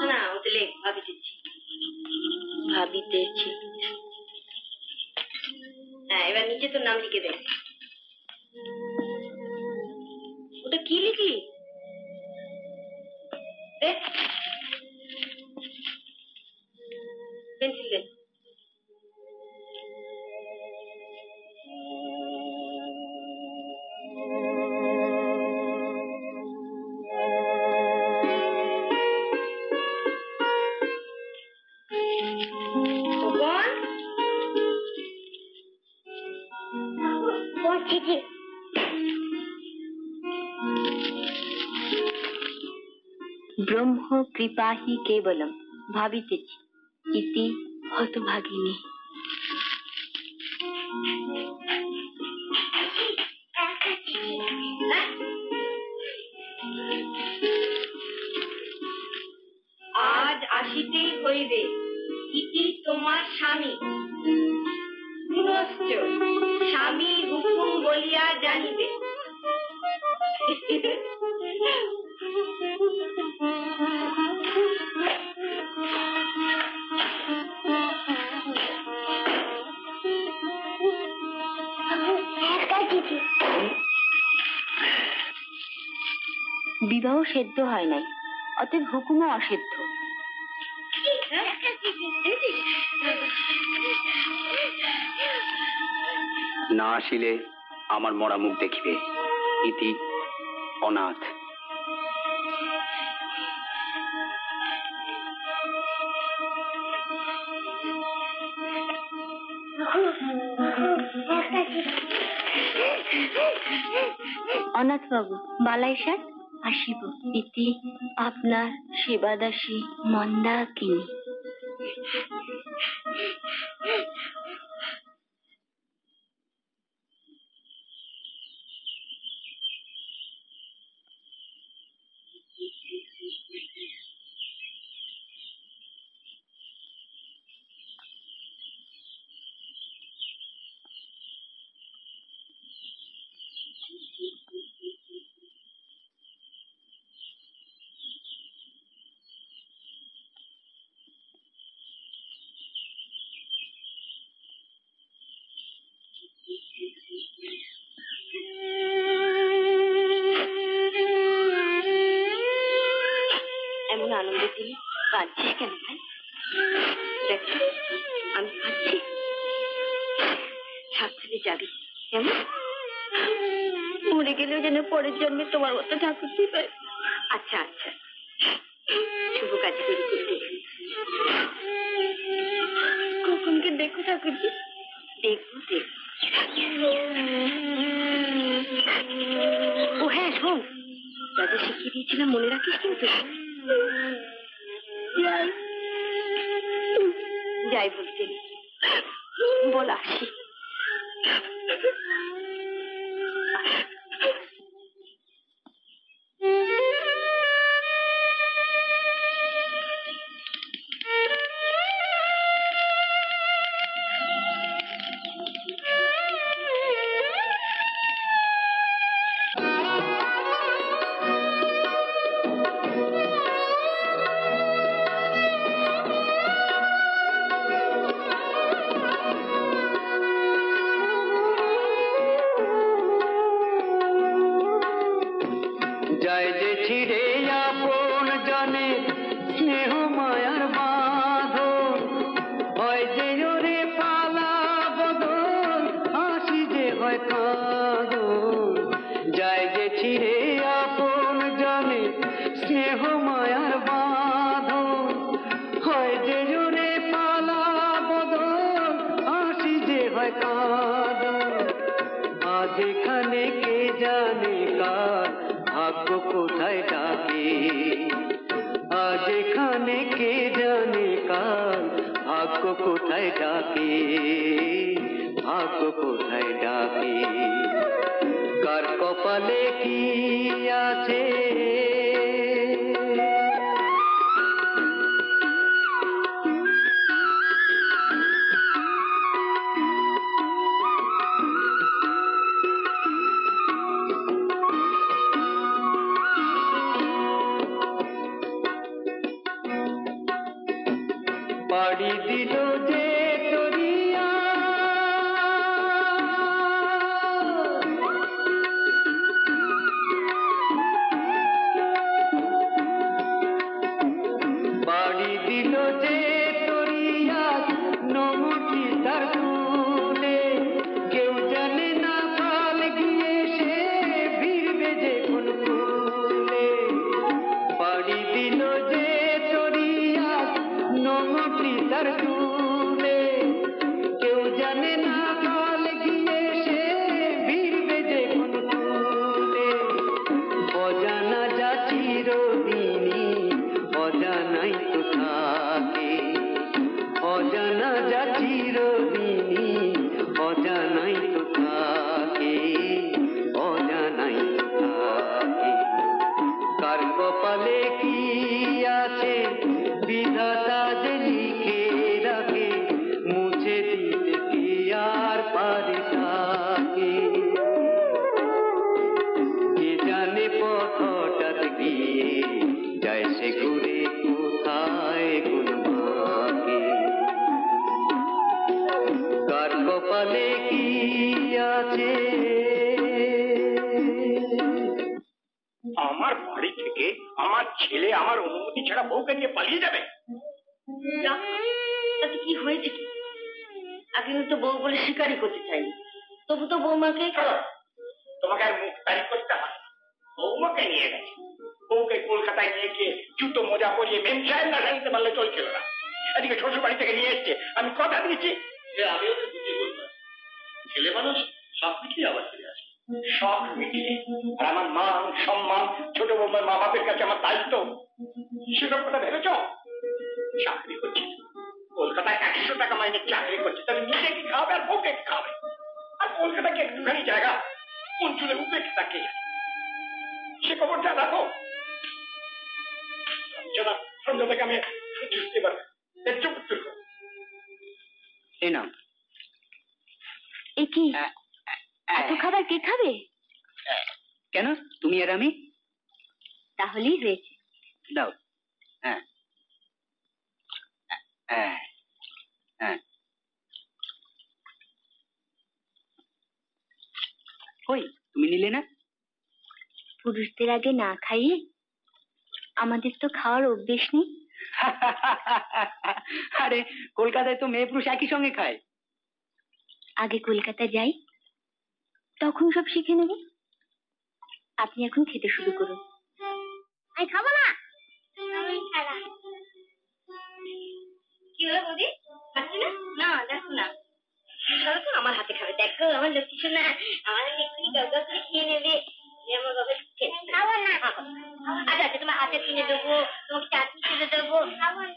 না, ওতে লেখ ভাবিতেছি ভাবিতেছি। হ্যাঁ, এবার নিচে তোর নাম লিখে দে। ওটা কি লিখলি? পেন্সিল দে। ব্রহ্ম কৃপাহি কেবলম ভাবিতেছি ইতি হতভাগিনী। আজ আসিতেই হইবে, ইতি তোমার স্বামী। পুনশ্চ স্বামী হুকুম বলিয়া জানিবে। বিবাহ সেদ্ধ হয় নাই, অতএব হুকুমও অসেদ্ধ। না আসিলে আমার মরা মুখ দেখিবে। ইতি অনাথ। অনাথ বাবু বালাইসার আসিব। ইতি আপনার সেবাদাসী মন্দাকিনী। আনন্দের দিনে কাঁদছিস কেন ভাই? দেখ আমি কাঁদছি, সাবধানে যাবি কেমন? মরে গেলেও যেন পরের জন্মে তোমার মতো ঠাকুর দিবে। আচ্ছা আচ্ছা, শুভ কাজে দেরি করতে কখনকে দেখো ঠাকুরজি। দেখবো দেখবো। ও হ্যাঁ শোন, যাদের শিখিয়ে দিয়েছিলাম মনে রাখিস কিন্তু। যাই বলতে বল আসি। যায় যে ছিড়ে আপন জানে স্নেহ মায়ার বাঁধন, হয় যে ওরে পালা বদল, হাসি যে হয় কাঁদন। যায় যে ছিড়ে আপন জানে স্নেহ মায়ার বাঁধন, হয় যে ওরে পালা বদল, হাসি যে হয় কাঁদন। আজ এখানে কে জানে কার ভাগ্য কোথায় ডাকে, আজ এখানে কে জানে কার ভাগ্য কোথায় ডাকে, ভাগ্য কোথায় ডাকে। কার কপালে কি আছে পাড়ি দিল যে তরিয়া, পাড়ি দিল যে তরিয়া নমটি তার তুলে, কেউ জানে না কাল গিয়ে সে ভিড়বে যে কোন ফুলে। পাড়ি দিল যে তরিয়া নমটি তার তুলে, কেউ জানে না কাল গিয়ে সে ভিড়বে যে কোন ফুলে। অজানা যা চিরদিনই অজানাই তো থাকে, অজানা যা চিরদিনই অজানাই তো থাকে, অজানাই তো থাকে। কার কপালে কি আছে বিধাতা যে লিখে রাখে, মুছে দিতে কি আর পারে তাকে। কে জানে পথ হঠাৎ গিয়ে যায় সে ঘুরে কোথায় কোন মাকে। কার কপালে কি আছে। আমার বাড়ি থেকে আমার ছেলে আমার অনুমতি ছাড়া বউকে নিয়ে পালিয়ে যাবে? তাতে কি হয়েছে? আগে তো বউ বলে স্বীকারই করতে চাইনি, তবু তো বৌমাকে। তোমাকে আর মুখ তারিখ করতে হয়, বৌমাকে নিয়ে গেছে। বউকে কলকাতায় নিয়ে গিয়ে জুতো মোজা পরিয়ে মেম সাহেব না জানিতে পারলে চলছিল না। এদিকে শ্বশুর বাড়ি থেকে নিয়ে এসছে, আমি কথা দিয়েছি আমিও তো বুঝি বলবো। ছেলে মানুষ সব মিটিয়ে আবার ফিরে আসে, সব মিটিয়ে। আর আমার মান সম্মান, ছোট বৌমার মা বাপের কাছে আমার দায়িত্ব, সেসব কথা ভেবেছ? চাকরি করছে কলকাতায়, 100 টাকা মাইনে চাকরি করছে, তাহলে নিজে কি খাবে আর বউকে কি খাবে? আর কলকাতায় কি একটুখানি জায়গা? কোন চুলে উঠবে তাকে সে খবরটা রাখো। সন্ধ্যা থেকে আমি সহ্য করতে পারবো। এই নাও। এ কি এত খাবার কে খাবে? কেন, তুমি আর আমি? তাহলেই হয়েছে। দাও। হ্যাঁ হ্যাঁ হ্যাঁ। কই তুমি নিলে না? পুরুষদের আগে না খাইয়ে আমাদের তো খাওয়ার অভ্যেস নেই। আরে কলকাতায় তো মেয়ে পুরুষ একই সঙ্গে খায়। আগে কলকাতা যাই, তখন সব শিখে নেব। আপনি এখন খেতে শুরু করুন। আমি খাবো না, আমি খারাপ। কি হলো বৌদি, খাচ্ছি না? না দেখো না, চলো তো আমার হাতে খাবে। দেখো আমার লক্ষ্মী সোনা, আমার এক্ষুনি গগা করে খেয়ে নেবে। আমার বাবা খাবো না। আচ্ছা আচ্ছা, তোমার হাতে কিনে দেবো, তোমাকে চাটনি কিনে দেবো,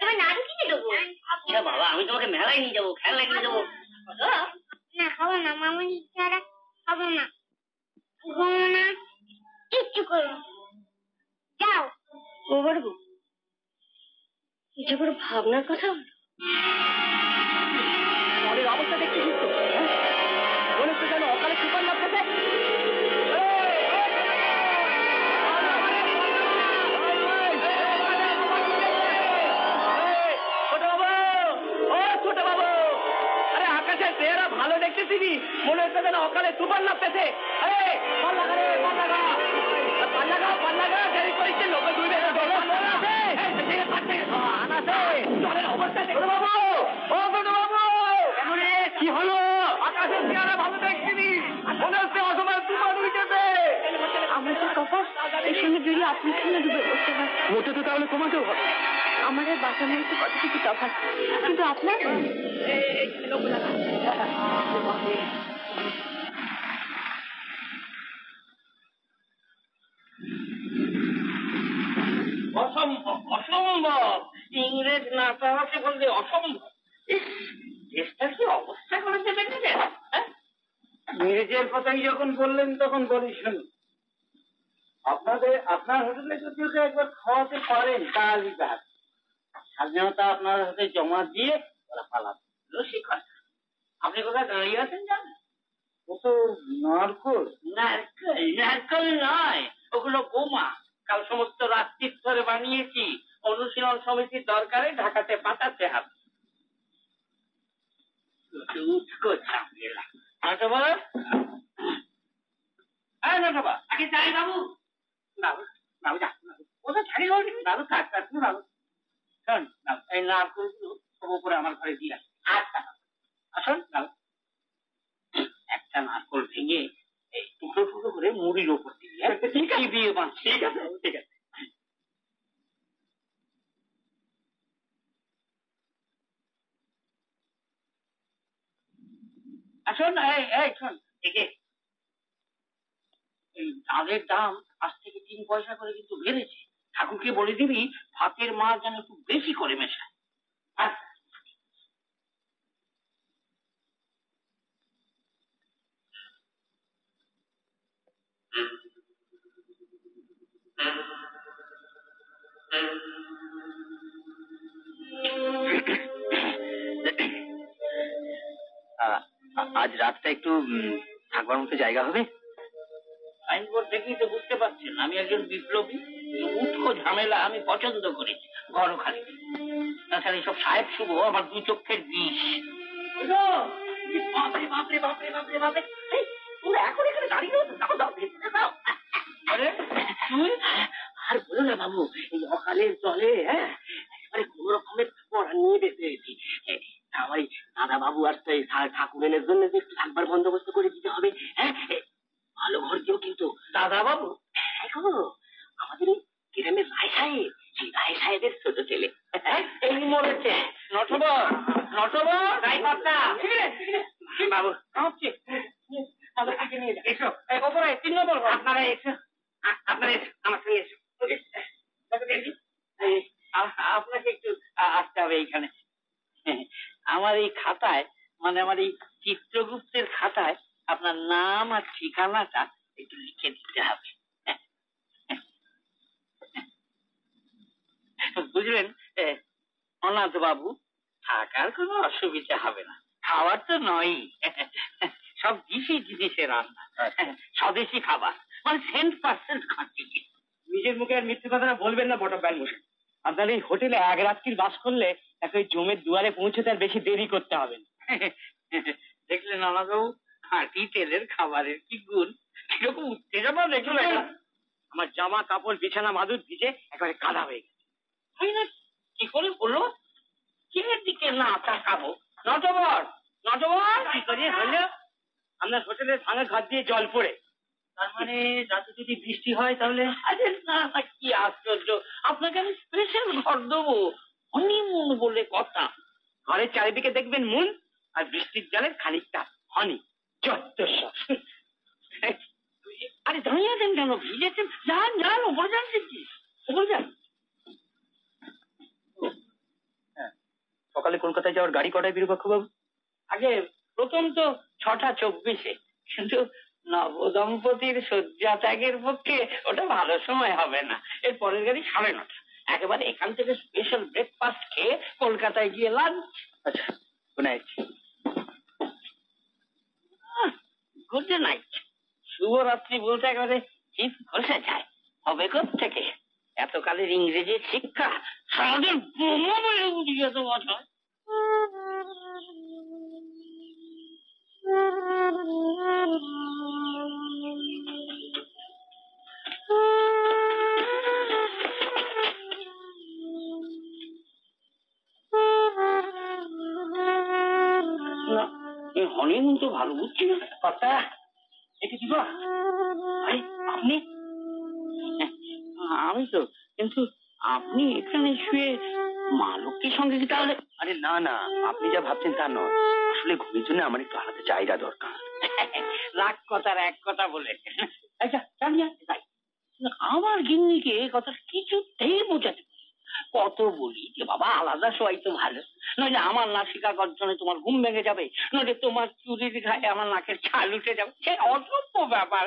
তোমার নাড়ু কিনে দেবো। আচ্ছা বাবা, আমি তোমাকে মেলায় নিয়ে যাবো, খেলনা কিনে দেবো। না খাবো না, মামুনি ছাড়া খাবো না, ঘুমো না, কিচ্ছু করো না। যাও। ও বলবো, এটা কোনো ভাবনার কথা হলো? মনের অবস্থা দেখতেছিস তো, মনে হচ্ছে যেন অকালে সুপার লাগতেছে। ছোট বাবু, আরে আকাশের চেহারা ভালো দেখতেছিলি, মনে হচ্ছে যেন অকালে সুপার লাগতেছে। আরে পাল্লা গা দেরি করিস, লোকে দুই বেলা অবস্থা ছোট বাবু। ও ছোট বাবু, কি হলো? আকাশের চেহারা ভালো দেখছিলি, মনে হচ্ছে অসময় তুফান উঠেছে। আমাদের কথা এর সঙ্গে জড়িয়ে আপনি খেলে ডুবে বসতে পারেন। মোটে তো তাহলে তোমাকেও হবে। আমার আর বাসার মধ্যে কতটুকু তফাৎ, কিন্তু আপনার অসম্ভব। ইংরেজ না পাওয়াকে বললে অসম্ভব। দেশটা কি অবস্থা করে দেবে? ইংরেজের কথাই যখন বললেন তখন বলি শুনুন, আপনার হোটেলে যদি ওকে একবার খাওয়াতে পারেন তাহলে তার স্বাধীনতা আপনার হাতে জমা দিয়ে ওরা পালাবে। রসিকতা, আপনি কোথায় দাঁড়িয়ে আছেন জানেন? ও তো নারকল। নারকল নয়, ওগুলো বোমা। কাল সমস্ত রাত্রির ধরে বানিয়েছি, অনুশীলন সমিতির দরকারে ঢাকাতে পাঠাতে হবে। উৎকো ঝামেলা। আগে যাই বাবু। বাবু যা, ওটা ছাড়ি বাবু, বাবু কাজ কাটবো বাবু। শোন বাবু, এই নারকলগুলো সব উপরে আমার ঘরে দিয়ে আসে। আচ্ছা আসুন বাবু, একটা নারকল ভেঙে এই টুকরো টুকরো করে মুড়ির ওপর দিয়ে ঠিক আছে দিয়ে বাঁধ। ঠিক আছে ঠিক আছে। আসুন, এই শোন, এই চাঁদের দাম আজ থেকে 3 পয়সা করে কিন্তু বেড়েছে। ঠাকুরকে বলে দিবি ভাতের মাছ যেন একটু বেশি করে মেশায়। আজ রাতটা একটু থাকবার মতো জায়গা হবে? সাইনবোর্ড দেখেই তো বুঝতে পারছেন আমি একজন বিপ্লবী। উৎকো ঝামেলা আমি পছন্দ করি, ঘরও খালি। তাছাড়া এইসব সাহেব শুভ আমার 2 চক্ষের বিষ। বাপরে বাপরে বাপরে বাপরে বাপরে, তোমরা এখন এখানে দাঁড়িয়ে দাও। আরে তুই আর বলো না বাবু, এই অকালের জলে একেবারে কোন রকমের পড়া নিয়ে বেঁচে গেছি। আমার দাদা বাবু আর ঠাকুরের জন্য যে একটু থাকবার বন্দোবস্ত করে দিতে হবে। ভালো ঘর কেউ কিন্তু দাদা বাবু আমাদের গ্রামের রায় সাহেব, সেই রায় সাহেবের ছোট ছেলে এই মরেছে। নটবর রায় কর্তা বাবু এসো, ওপরে 3 নম্বর আপনারা এসো, আপনারা আমার সঙ্গে এসো। আপনাকে একটু আসতে হবে এইখানে। আমার এই খাতায়, মানে আমার এই চিত্রগুপ্তের খাতায় আপনার নাম আর ঠিকানাটা একটু লিখে দিতে হবে, বুঝলেন? অনাথ বাবু, থাকার কোনো অসুবিধা হবে না, খাওয়ার তো নয়ই, সব জিনিসে রান্না, স্বদেশি খাবার, মানে 100% খাঁটি। নিজের মুখে আর মিথ্যে কথাটা বলবেন না বটম ব্যান বসে। আপনার এই হোটেলে 1 রাত্রির বাস করলে ওই জমের দুয়ারে পৌঁছতে আর বেশি দেরি করতে হবে না। দেখলেন অনাথবাবু, খাঁটি তেলের খাবারের কি গুণ, কিরকম উত্তেজনা দেখলেন। আমার জামা কাপড় বিছানা মাদুর ভিজে একেবারে কাদা হয়ে গেছে। কি করে বললো? কে দিকে না তাকাবো? নটবর, নটবর, কি করে হলো? আপনার হোটেলের ভাঙা ঘর দিয়ে জল পড়ে। তার মানে রাতে যদি বৃষ্টি হয় তাহলে? আরে না, কি আশ্চর্য, আপনাকে আমি স্পেশাল ঘর দেবো, হনিমুন বলে কথা। ঘরের চারিদিকে দেখবেন মুন, আর বৃষ্টির জলের খানিকটা হনি। যত সব। আরে দাঁড়িয়ে আছেন কেন? ভিজেছেন, যান যান, ওপরে যান দেখি, ওপরে যান। সকালে কলকাতায় যাওয়ার গাড়ি কটায় বিরূপাক্ষ বাবু? আগে প্রথম তো 6:24, কিন্তু নবদম্পতির শয্যা ত্যাগের পক্ষে ওটা ভালো সময় হবে না। এর পরের গাড়ি 9:30। একেবারে এখান থেকে স্পেশাল ব্রেকফাস্ট খেয়ে কলকাতায় গিয়ে লাঞ্চ। আচ্ছা, গুড নাইট। Good night. শুভরাত্রি বলতে একেবারে ঠিক বসে যায়, হবে থেকে এতকালের ইংরেজি শিক্ষা সারাদিন বুঝিয়ে তো বছর। হনিমুন তো ভালো বুঝছি না কথা। এটি কি আপনি? আমি তো, কিন্তু আপনি এখানে শুয়ে মা লক্ষ্মীর সঙ্গে কি তাহলে? আরে না না, আপনি যা ভাবছেন তা নয়, আসলে ঘুমের জন্য আমার একটু আলাদা জায়গা দরকার। রাগ কথার এক কথা বলে। আচ্ছা জানিয়া তাই আমার গিন্নিকে কথা কিছুতেই বোঝাতে পারি। কত বলি যে বাবা আলাদা শোয়াই তো ভালো, নইলে আমার নাসিকা গর্জনে তোমার ঘুম ভেঙে যাবে, নইলে তোমার চুরির ঘায়ে আমার নাকের ছাল উঠে যাবে। সে অসভ্য ব্যাপার।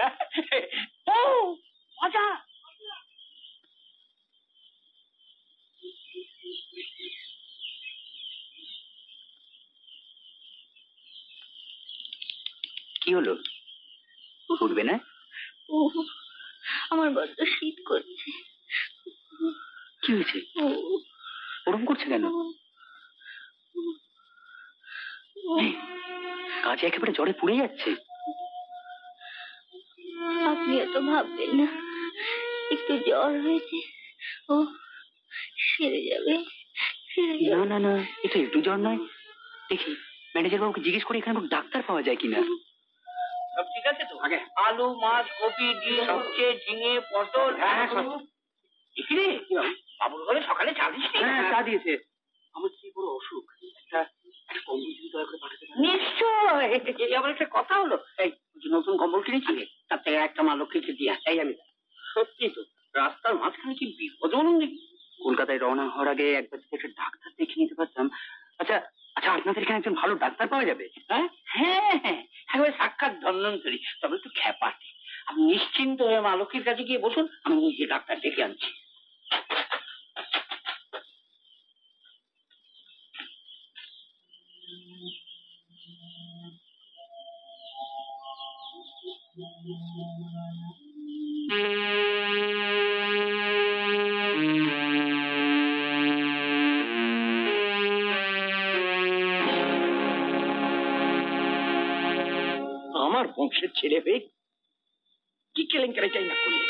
ও মজা। কি হলো, উঠবে না? আমার বড্ড শীত করছে। কি হয়েছে? ওরকম করছে কেন? কাজে একেবারে জ্বরে পুড়ে যাচ্ছে। আপনি এত ভাববেন না, একটু জ্বর হয়েছে, ও সেরে যাবে। না না না, এটা একটু জ্বর নয়। দেখি ম্যানেজার বাবুকে জিজ্ঞেস করে এখানে ডাক্তার পাওয়া যায় কিনা। সব ঠিক আছে তো? আগে আলু, মাছ, কপি, ডিম, উচ্ছে, ঝিঙে, পটল। বাবুর ঘরে সকালে চা দিস? হ্যাঁ, চা দিয়েছে। আমার কি বড় অসুখ, একটা কম্বল যদি দয়া করে পাঠাতে পারেন। নিশ্চয়। আবার একটা কথা হলো, এই নতুন কম্বল কিনেছি, তার থেকে একটা মা লক্ষ্মীকে দিয়ে এই আমি। সত্যি তো, রাস্তার মাঝখানে কি বিপদ বলুন দেখি। কলকাতায় রওনা হওয়ার আগে একবার যদি একটা ডাক্তার দেখে নিতে পারতাম। আচ্ছা আচ্ছা, আপনাদের এখানে একজন ভালো ডাক্তার পাওয়া যাবে? হ্যাঁ হ্যাঁ হ্যাঁ, একেবারে সাক্ষাৎ ধন্বন্তরী, তবে একটু খ্যাপাটে। আপনি নিশ্চিন্ত হয়ে মা লক্ষ্মীর কাছে গিয়ে বসুন, আমি নিজে ডাক্তার ডেকে আনছি। আমার বংশের ছেলে হয়ে কি কেলেঙ্কারি চাই না করলে,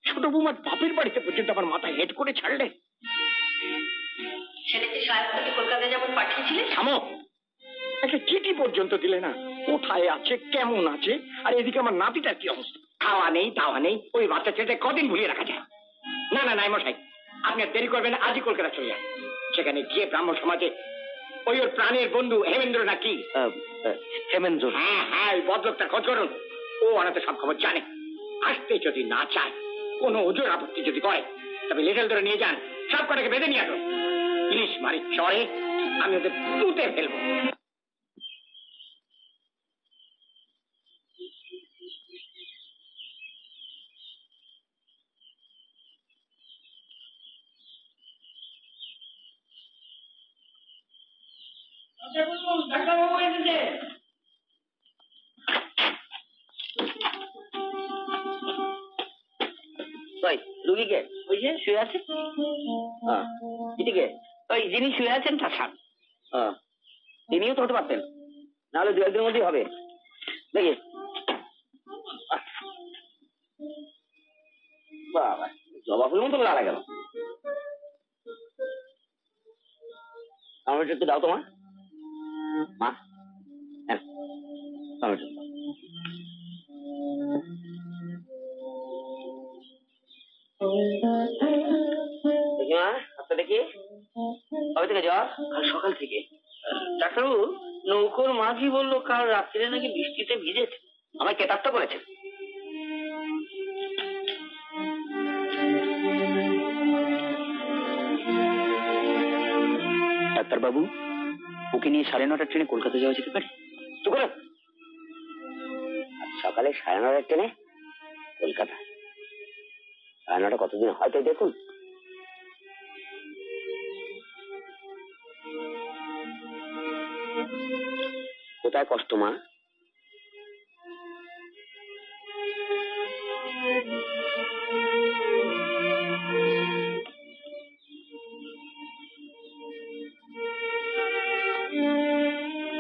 ছোট বৌমার বাপের বাড়িতে পর্যন্ত আমার মাথা হেড করে ছাড়লে। ছেলেকে সাহেব থেকে কলকাতায় যেমন পাঠিয়েছিলেন। থামো, একটা চিঠি পর্যন্ত দিলে না, কোথায় আছে, কেমন আছে। আর এদিকে আমার নাতিটার কি অবস্থা, খাওয়া নেই দাওয়া নেই। ওই বাচ্চা ছেলেটা কদিন ভুলিয়ে রাখা যায়? না না নাই মশাই, আপনি আর দেরি করবেন, আজই কলকাতা চলে যান। সেখানে গিয়ে ব্রাহ্মণ সমাজে ওই ওর প্রাণের বন্ধু হেমেন্দ্র নাকি, হেমেন্দ্র, হ্যাঁ হ্যাঁ, ওই বদলোকটা খোঁজ করুন। ও অনাথ সব খবর জানে। আসতে যদি না চায়, কোনো ওজোর আপত্তি যদি করে, তবে লেটেল ধরে নিয়ে যান, সব কটাকে বেঁধে নিয়ে আসুন। ইলিশ মারি চড়ে আমি ওদের পুঁতে ফেলবো। ডাক্তারবাবু এসেছে। রুগীকে ওই যে শুয়ে আছে, এদিকে ওই যিনি শুয়ে আছেন তার সাথে তিনিও তো হতে পারতেন, নাহলে 2 একদিনের মধ্যেই হবে। দেখি বাবা, জবা ফুলের মতো লালা গেল। টমেটো একটু দাও তোমার মা। হ্যাঁ, টমেটো দাও। দেখি মা, হাতটা দেখি। কবে থেকে জ্বর? কাল সকাল থেকে। ডাক্তারবাবু, নৌকোর মাঝি বললো কাল রাত্রিরে নাকি বৃষ্টিতে ভিজেছে। আমায় কেতাবটা করেছে। ডাক্তারবাবু, ওকে নিয়ে 9:30 ট্রেনে কলকাতা যাওয়া যেতে পারে? তো করে সকালে 9:30 ট্রেনে কলকাতা। 9:30 কতদিন হয়তো দেখুন। কোথায় কষ্ট মা?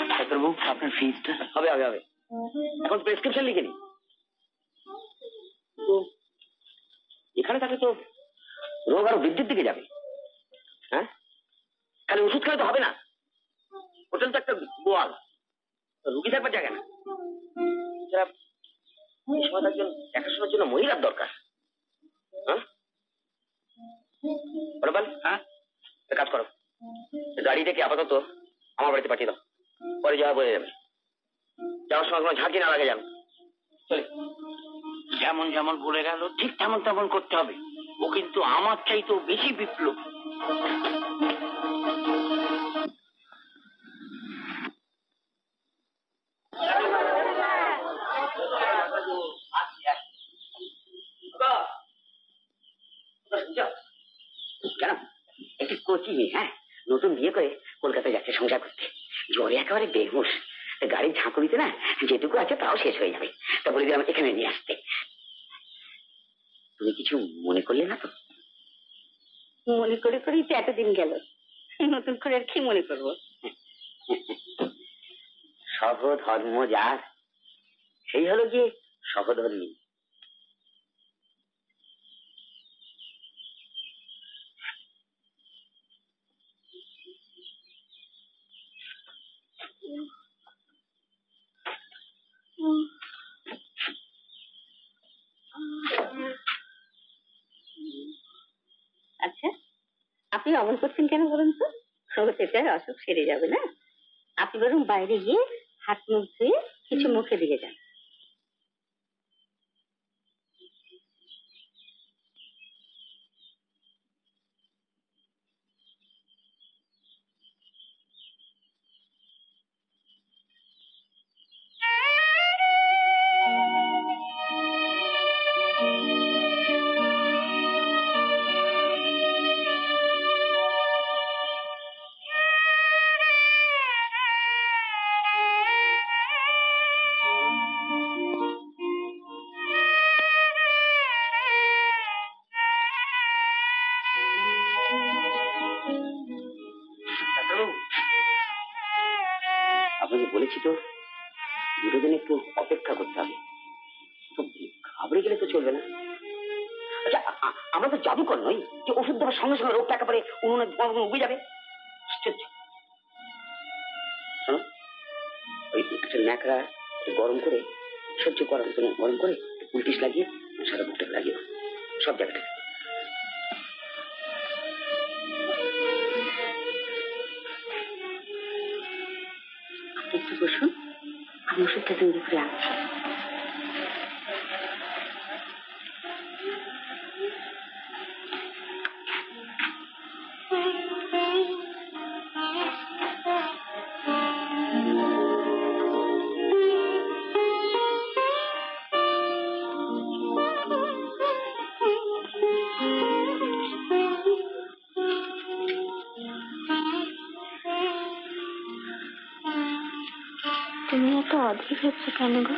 ডাক্তারবাবু, আপনার ফিজটা? হবে হবে হবে, এখন প্রেসক্রিপশন লিখে নি। এখানে থাকলে তো রোগ আরো বৃদ্ধির দিকে যাবে। হ্যাঁ, খালি ওষুধ খেলে তো হবে না। হোটেল তো একটা গোয়াল, রুগী থাকবার জায়গা না। এই সময় একজন দেখাশোনার জন্য মহিলার দরকার। হ্যাঁ, হ্যাঁ, কাজ করো, গাড়ি থেকে আপাতত আমার বাড়িতে পাঠিয়ে দাও, পরে যাওয়া বলে যাবে। যাওয়ার সময় কোনো ঝাঁকি না লাগে যেন। চলে, যেমন যেমন বলে গেল ঠিক তেমন তেমন করতে হবে। ও কিন্তু আমার চাইতেও বেশি বিপ্লব। কেন, একটি কোচি মেয়ে, হ্যাঁ, নতুন বিয়ে করে কলকাতায় যাচ্ছে সংসার করতে। জ্বরে একেবারে বেহুশ। গাড়ির ঝাঁকুড়িতে না যেটুকু আছে তাও শেষ হয়ে যাবে। তা বলে দিলাম এখানে নিয়ে আসতে। তুমি কিছু মনে করলে না তো? মনে করে করেই তো এতদিন গেল, নতুন করে আর কি মনে করবো? সহধর্ম যার, সেই হলো গিয়ে সহধর্মী। আচ্ছা, আপনি অমন করছেন কেন বলুন তো? সেটা অসুখ সেরে যাবে না? আপনি বরং বাইরে গিয়ে হাত মুখ ধুয়ে কিছু মুখে দিয়ে যান। আপনাকে বলেছি তো, 2 দিন একটু অপেক্ষা করতে হবে। ঘাবড়ে গেলে তো চলবে না। আচ্ছা, আমরা তো জাদুকর নই যে ওষুধ দেওয়ার সঙ্গে সঙ্গে রোগটা একেবারে উনুনে উবে যাবে। শোনো, ওই একটা ন্যাকড়া গরম করে সহ্য করার মতন গরম করে পুলটিস লাগিয়ে সারা বুকটাকে লাগিয়ে সব জায়গাটা। একটু বসুন, আমি ওষুধটা তৈরি করে আনছি। তুমি এত অধীর হচ্ছে কেন গো?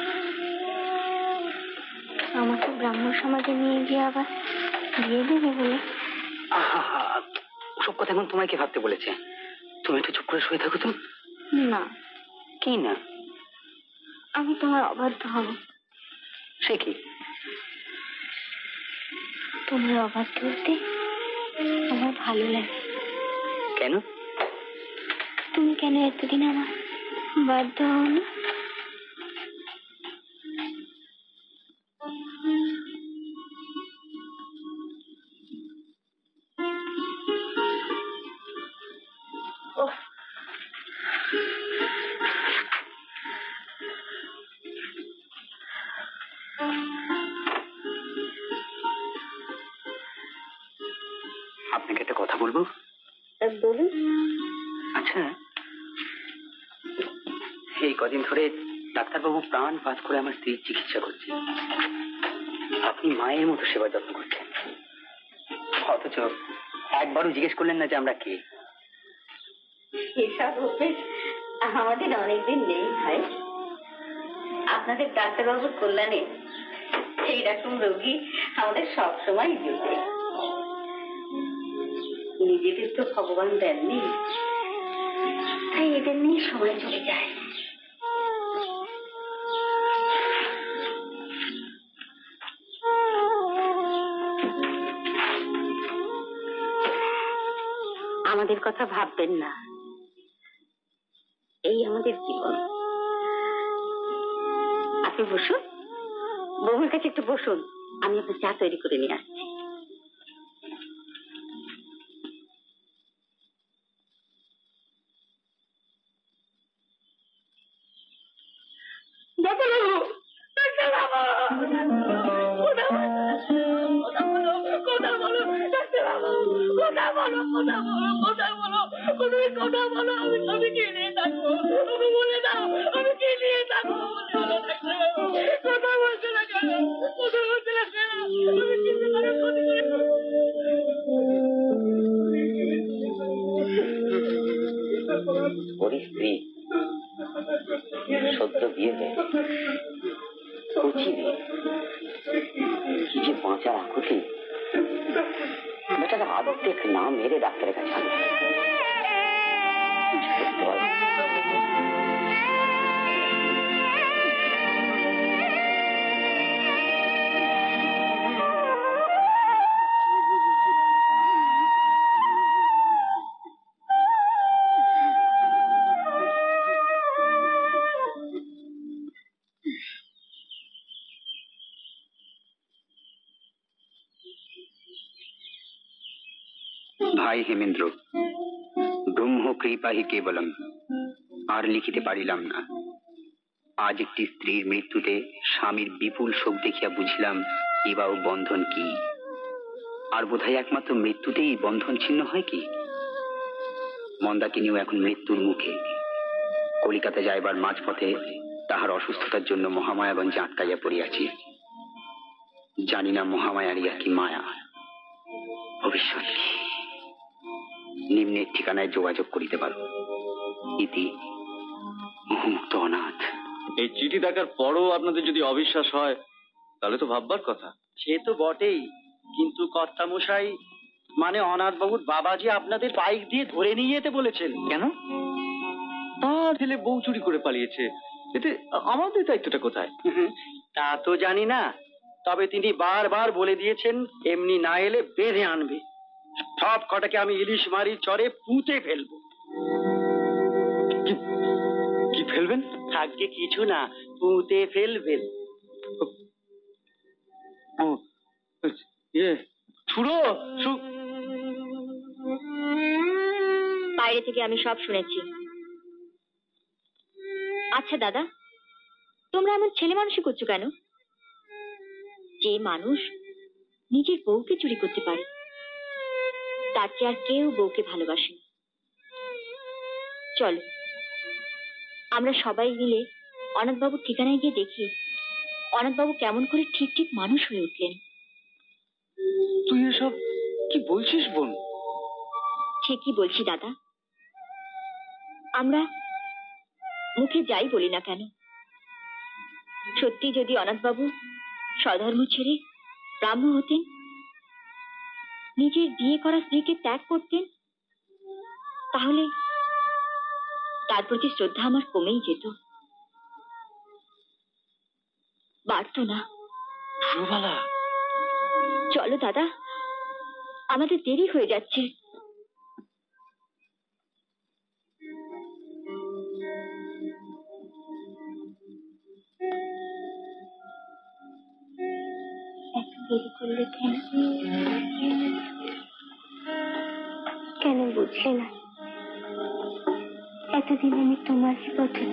আমাকে ব্রাহ্মণ সমাজে নিয়ে গিয়ে আবার বিয়ে দেবে বলে? ওসব কথা এখন তোমায় কে ভাবতে বলেছে? তুমি একটু চুপ করে শুয়ে থাকো তো। না। কি না? আমি তোমার অবাধ্য হব। সে কি? তোমার অবাধ্য হতে আমার ভালো লাগে। কেন? তুমি কেন এতদিন আমার বাধ্য হওনি? আপনাকে একটা কথা বলবো। বলুন। আচ্ছা, এই কদিন ধরে ডাক্তারবাবু প্রাণ পাত করে আমার স্ত্রীর চিকিৎসা করছে। আপনি মায়ের মতো সেবা যত্ন করছেন, অথচ একবারও জিজ্ঞেস করলেন না যে আমরা কে। এসব অভ্যেস আমাদের অনেকদিন নেই ভাই। আপনাদের ডাক্তারবাবুর কল্যাণে এইরকম রোগী আমাদের সবসময় জুটে। নিজেদের তো ভগবান দেননি, তাই এদের নিয়ে সময় চলে যায়। আমাদের কথা ভাববেন না, এই আমাদের জীবন। আপনি বসুন, বউয়ের কাছে একটু বসুন, আমি আপনার চা তৈরি করে নিয়ে আসছি। স্ত্রী সদ্য বিয়ে হয়েছে, কচি মেয়ে, কি যে বাঁচার আকুতি। বেটাকে অর্ধেক না মেরে ডাক্তারের কাছে আনতে ভাই হেমেন্দ্র, ব্রহ্ম কৃপাহি কেবলম। আর লিখিতে পারিলাম না। আজ একটি স্ত্রীর মৃত্যুতে স্বামীর বিপুল শোক দেখিয়া বুঝলাম বিবাহ বন্ধন কি। আর বোধহয় একমাত্র মৃত্যুতেই বন্ধন ছিন্ন হয় কি। মন্দাকিনীও এখন মৃত্যুর মুখে। কলিকাতা যাইবার মাঝপথে তাহার অসুস্থতার জন্য মহামায়াগঞ্জে আটকাইয়া পড়িয়াছি। জানি না মহামায়ার ইয়া কি মায়া, ভবিষ্যৎ কি। নিম্নের ঠিকানায় যোগাযোগ করিতে পারো। ইতি মুক্ত অনাথ। এই চিঠি দেখার পরও আপনাদের যদি অবিশ্বাস হয় তাহলে তো ভাববার কথা। সে তো বটেই, কিন্তু কর্তামশাই মানে অনাথবাবুর বাবাজি আপনাদের বাইক দিয়ে ধরে নিয়ে যেতে বলেছেন। কেন? তার ছেলে বউ চুরি করে পালিয়েছে, এতে আমাদের দায়িত্বটা কোথায়? তা তো জানি না, তবে তিনি বারবার বলে দিয়েছেন এমনি না এলে বেঁধে আনবে। সব কটাকে আমি ইলিশ মারি চরে পুঁতে ফেলবো। কি ফেলবেন? থাকবে কিছু না, পুঁতে ফেলবেন। ছুড়ো। বাইরে থেকে আমি সব শুনেছি। আচ্ছা দাদা, তোমরা এমন ছেলে মানুষই করছো কেন? যে মানুষ নিজের বউকে চুরি করতে পারে তার চেয়ে আর কেউ বউকে ভালোবাসে না। চলো আমরা সবাই মিলে অনাথবাবুর ঠিকানায় গিয়ে দেখি অনাথবাবু কেমন করে ঠিক ঠিক মানুষ হয়ে উঠলেন। তুই এসব কি বলছিস বোন? ঠিকই বলছি দাদা। আমরা মুখে যাই বলি না কেন, সত্যি যদি অনাথবাবু স্বধর্ম ছেড়ে ব্রাহ্ম হতেন, নিজের বিয়ে করা স্ত্রীকে ত্যাগ করতেন, তাহলে তার প্রতি শ্রদ্ধা আমার কমেই যেত, বাড়তো না। সুবালা, চলো দাদা, আমাদের দেরি হয়ে যাচ্ছে। এত দেরি করলে কেন? কেন বুঝলে না? এতদিন আমি তোমার পথে,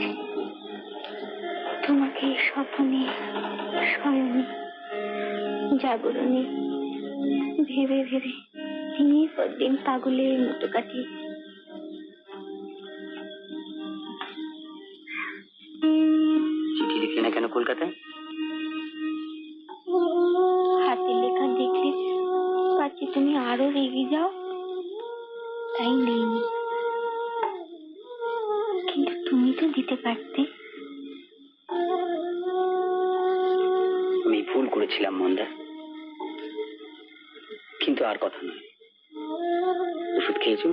তোমাকে স্বপ্নে, শয়নে, জাগরণে ভেবে ভেবে দিনের পর দিন পাগলের মতো কাটিয়ে। চিঠি লিখলে না কেন কলকাতায়? হাতের লেখা দেখলে পাচ্ছি তুমি আরো রেগে যাও, তাই নেইনি। কিন্তু তুমি তো দিতে পারতে। আমি ভুল করেছিলাম মন্দা, কিন্তু আর কথা নয়। ওষুধ খেয়েছো,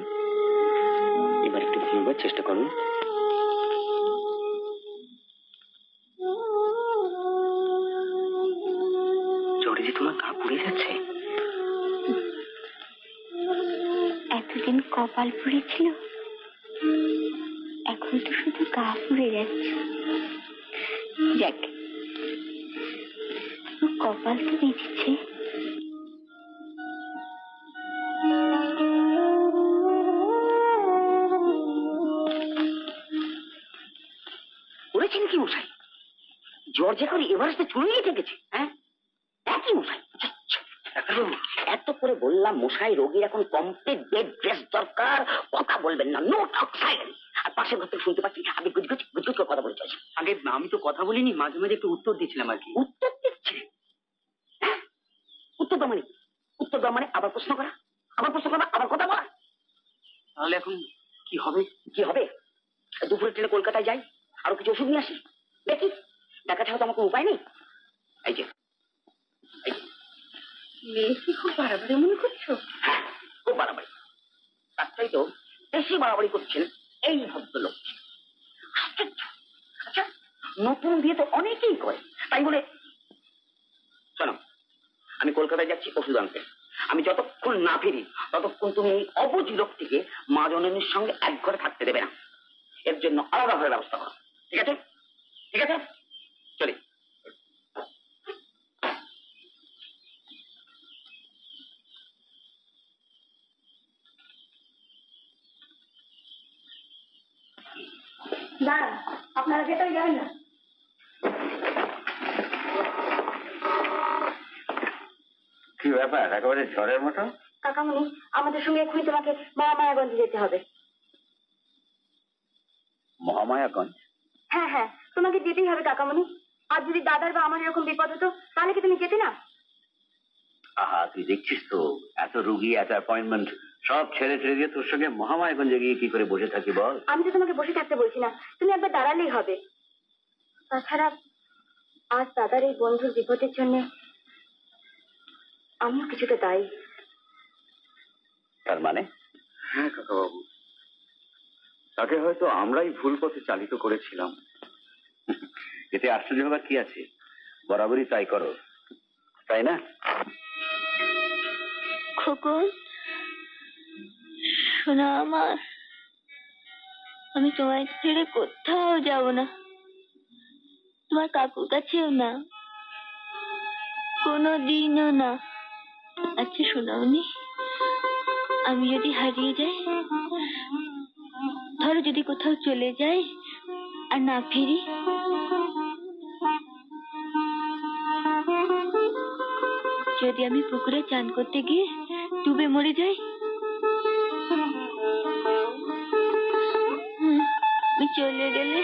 এবার একটু ঘুমাবার চেষ্টা করো। জ্বরে যে তোমার গা পুড়ে যাচ্ছে। এতদিন কপাল পুড়েছিল, এখন তো শুধু গা পুড়ে যাচ্ছে। যাক, কপাল তো বেঁচেছে। করেছেন কি মশাই? জ্বর যে করে এভারেস্টে চুড়িয়ে থেকেছে। হ্যাঁ, একই মশাই। এত করে বললাম মশাই, রোগীর এখন কমপ্লিট বেড রেস্ট দরকার, কথা বলবেন না, নো টক, সাইলেন্স। আর পাশের ঘর থেকে শুনতে পাচ্ছি আগে গুজগুজ গুজগুজ করে কথা বলে চলছে। আগে আমি তো কথা বলিনি, মাঝে মাঝে একটু উত্তর দিচ্ছিলাম আর কি। উত্তর দিচ্ছিলেন? উত্তর দেওয়া মানে? উত্তর দেওয়া মানে আবার প্রশ্ন করা, আবার প্রশ্ন করা, আবার কথা বলা। তাহলে এখন কি হবে? কি হবে? দুপুরের ট্রেনে কলকাতায় যাই, আরো কিছু ওষুধ নিয়ে আসি, দেখি। দেখা ছাড়া তো আমার কোনো উপায় নেই। এই যে বেশি খুব বাড়াবাড়ি মনে করছো? হ্যাঁ, খুব বাড়াবাড়ি। তার চাইতে বেশি বাড়াবাড়ি করছেন এই ভদ্রলোক। আচ্ছা, নতুন বিয়ে তো অনেকেই করে, তাই বলে। শোনো, আমি কলকাতায় যাচ্ছি ওষুধ আনতে। আমি যতক্ষণ না ফিরি ততক্ষণ তুমি এই অবুঝ লোকটিকে মা জননীর সঙ্গে এক ঘরে থাকতে দেবে না। এর জন্য আলাদা ঘরের ব্যবস্থা করো, ঠিক আছে? ঠিক আছে, চলি। দাঁড়ান, আপনারা ভেতরে যাবেন না। কি ব্যাপার, একেবারে ঝড়ের মতো? কাকামণি, আমাদের সঙ্গে এক্ষুনি তোমাকে মহামায়াগঞ্জে যেতে হবে। মহামায়াগঞ্জ? হ্যাঁ হ্যাঁ, তোমাকে যেতেই হবে কাকামণি। আর যদি দাদার বা আমার এরকম বিপদ হতো, তাহলে কি তুমি যেতে না? আহা, তুই দেখছিস তো, এত রুগী, এত অ্যাপয়েন্টমেন্ট, সব ছেড়ে ছেড়ে দিয়ে তোর সঙ্গে মহামায়াগঞ্জে গিয়ে কি করে বসে থাকি বল? আমি তো তোমাকে বসে থাকতে বলছি না, তুমি একবার দাঁড়ালেই হবে। তাছাড়া আজ দাদার এই বন্ধুর বিপদের জন্য আমিও কিছুটা দায়ী। তার মানে? হ্যাঁ কাকাবাবু, তাকে হয়তো আমরাই ভুল পথে চালিত করেছিলাম। এতে আশ্চর্য হবার কি আছে? বরাবরই তাই করো, তাই না? খোকন, শোনা আমার, আমি তোমায় ছেড়ে কোথাও যাব না, তোমার কাকুর কাছেও না, কোনোদিনও না। আচ্ছা শোনাওনি, আমি যদি হারিয়ে যাই, ধরো যদি কোথাও চলে যাই আর না ফিরি, যদি আমি পুকুরে চান করতে গিয়ে ডুবে মরে যাই, আমি চলে গেলে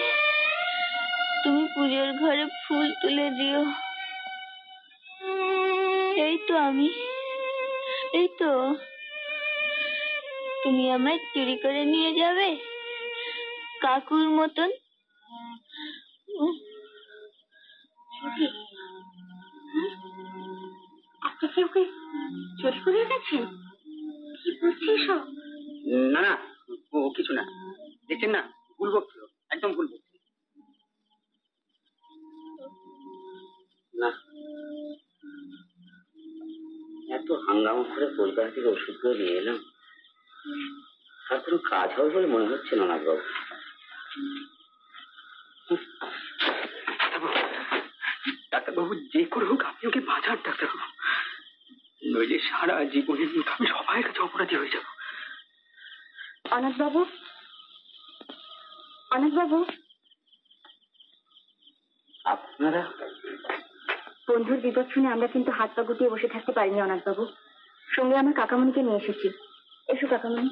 তুমি পুজোর ঘরে ফুল তুলে দিও। এই তো আমি, এই তো তুমি আমায় চুরি করে নিয়ে যাবে কাকুর মতন। আপনি কি ওকে চুরি করে গেছেন? কি বলছিস? না না, ও কিছু না। দেখছেন না, ভুল বকছিল, একদম ভুল বকছিল। না, এত কাছ থেকে ওষুধগুলো নিয়ে এলাম, আর কোনো কাজ হবে বলে মনে হচ্ছে না নাগবাবু। ডাক্তারবাবু, যে করে হোক আপনি ওকে বাঁচান ডাক্তারবাবু, নইলে সারা জীবনের মতো আমি সবাই কাছে অপরাধী হয়ে যাব। অনাথবাবু, অনাথবাবু, আপনারা? বন্ধুর বিপদ শুনে আমরা কিন্তু হাত পা গুটিয়ে বসে থাকতে পারিনি অনাথবাবু, সঙ্গে আমার কাকামণিকে নিয়ে এসেছি। এসো কাকামণি।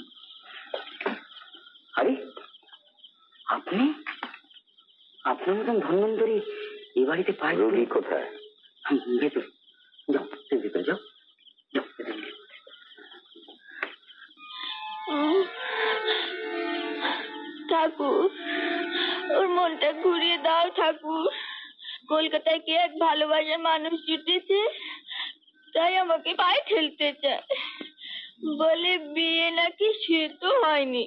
আরে আপনি, আপনার মতন ধন্বন্তরী এ বাড়িতে পাই? রোগী কোথায়? ভেতরে যাও, তুমি ভেতরে যাও, যাও ভেতরে। ঠাকুর, ওর মনটা ঘুরিয়ে দাও ঠাকুর। কলকাতায় কে এক ভালোবাসার মানুষ জুটেছে, তাই আমাকে পায়ে ঠেলতে চায়, বলে বিয়ে নাকি সে তো হয়নি।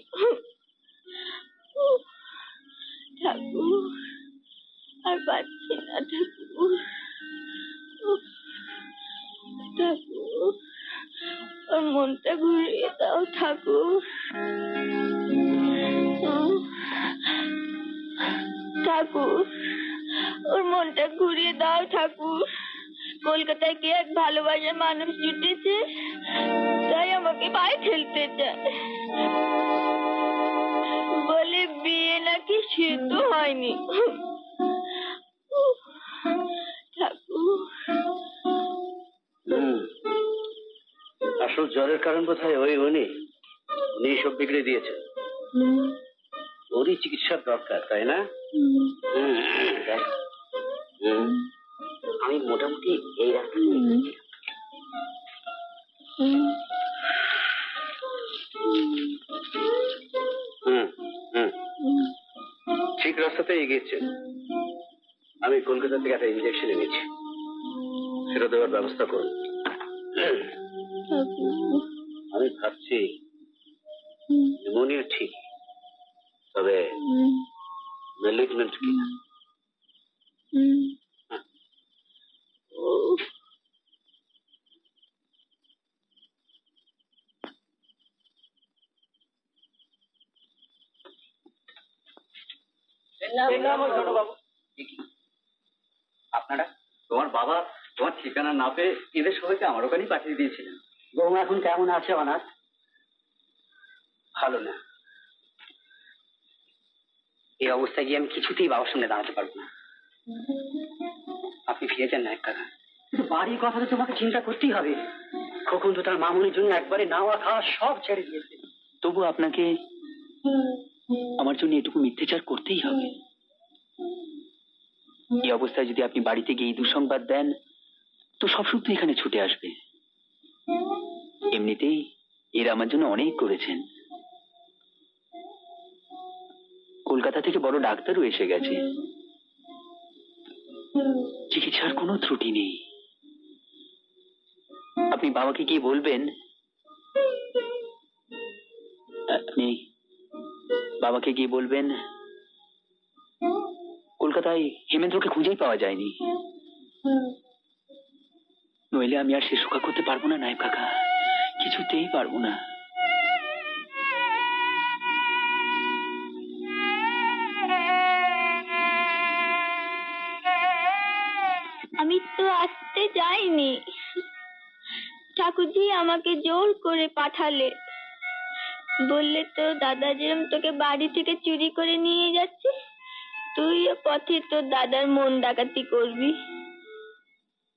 ঠাকুর, আর পাচ্ছি না ঠাকুর। ঠাকুর, ওর মনটা ঘুরিয়ে দাও ঠাকুর। ঠাকুর, ওর মনটা ঘুরিয়ে দাও ঠাকুর। কলকাতায় কে এক ভালোবাসার মানুষ জুটেছে, তাই আমাকে পায়ে ঠেলতে চায়, বলে বিয়ে নাকি সে তো হয়নি। ঠাকুর, আসল জ্বরের কারণ কোথায়? উনি সব বিগড়ে দিয়েছে। ওরই চিকিৎসার দরকার, তাই না? আমি মোটামুটি এই রাস্তা ঠিক রাস্তাতে এগিয়েছে। আমি কলকাতা থেকে একটা ইঞ্জেকশন এনেছি, সেটা দেওয়ার ব্যবস্থা করুন। আমি ভাবছি নিউমোনিয়া ঠিক, তবে ম্যালিগন্যান্ট কিনা। আপনারা? তোমার বাবা তোমার ঠিকানা না পেয়ে এদের সবাইকে আমার ওখানেই পাঠিয়ে দিয়েছিলেন। বৌমা এখন কেমন আছে অনাথ? ভালো না, এই অবস্থায় গিয়ে আমি কিছুতেই বাবার সামনে দাঁড়াতে পারবো না। আপনি ফিরে যান না এক কাকা। কিন্তু বাড়ির কথা তো তোমাকে চিন্তা করতেই হবে। খোকন তো তার মামুনির জন্য একবারে নাওয়া খাওয়া সব ছেড়ে দিয়েছে। তবু আপনাকে আমার জন্য এটুকু মিথ্যাচার করতেই হবে। এই অবস্থায় যদি আপনি বাড়িতে গিয়ে দুঃসংবাদ দেন, তো সব সূত্র এখানে ছুটে আসবে। এমনিতেই এরা আমার জন্য অনেক করেছেন। কলকাতা থেকে বড় ডাক্তারও এসে গেছে, চিকিৎসার কোনো ত্রুটি নেই। আপনি বাবাকে গিয়ে বলবেন, আপনি বাবাকে গিয়ে বলবেন কলকাতায় হেমেন্দ্রকে খুঁজেই পাওয়া যায়নি। নইলে আমি আর সে সুখা করতে পারবো না নায়েব কাকা, কিছুতেই পারবো না। আমি তো আসতে যাইনি, ঠাকুরজি আমাকে জোর করে পাঠালে। বললে তো দাদা যেরকম তোকে বাড়ি থেকে চুরি করে নিয়ে যাচ্ছে, তুইও পথে তোর দাদার মন ডাকাতি করবি।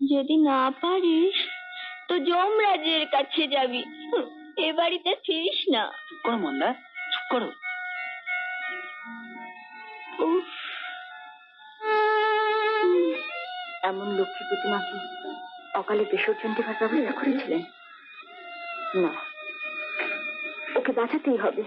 যদি না পারিস তো যমরাজের কাছে যাবি, এ বাড়িতে ফিরিস না। চুপ করো মন্দা, চুপ করো। এমন লক্ষ্মী প্রতিমাকে অকালে বিসর্জন দেওয়ার ব্যবস্থা করেছিলেন? না, ওকে বাঁচাতেই হবে।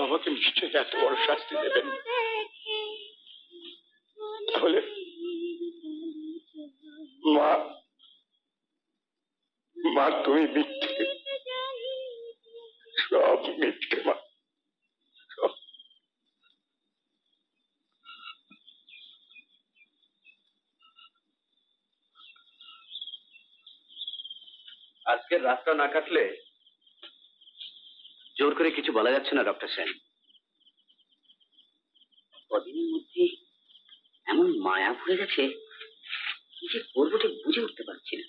আমাকে নিশ্চয়ই এত বড় শাস্তি দেবেন, তাহলে মা মা তুমি মিথ্যে, সব মিথ্যে মা। আজকের রাতটা না কাটলে জোর করে কিছু বলা যাচ্ছে না ডক্টর সেন। কদিনের মধ্যে এমন মায়া ভরে গেছে, কি যে করবো ঠিক বুঝে উঠতে পারছি না।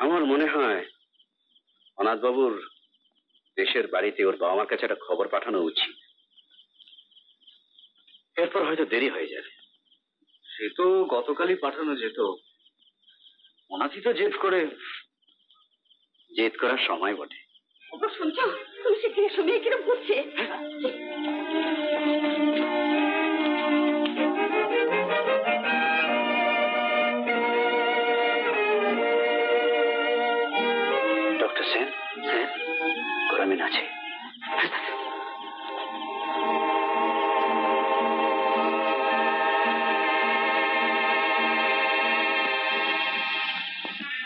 আমার মনে হয় অনাথ বাবুর দেশের বাড়িতে ওর বাবা মার কাছে একটা খবর পাঠানো উচিত, এরপর হয়তো দেরি হয়ে যাবে। সে তো গতকালই পাঠানো যেত, অনাথই তো জেদ করার সময় বটে। ওকে শুনছো? তুমি সেখানে শুনে কিরম করছে? ডক্টর সেন, হ্যাঁ গ্রামীণ আছে।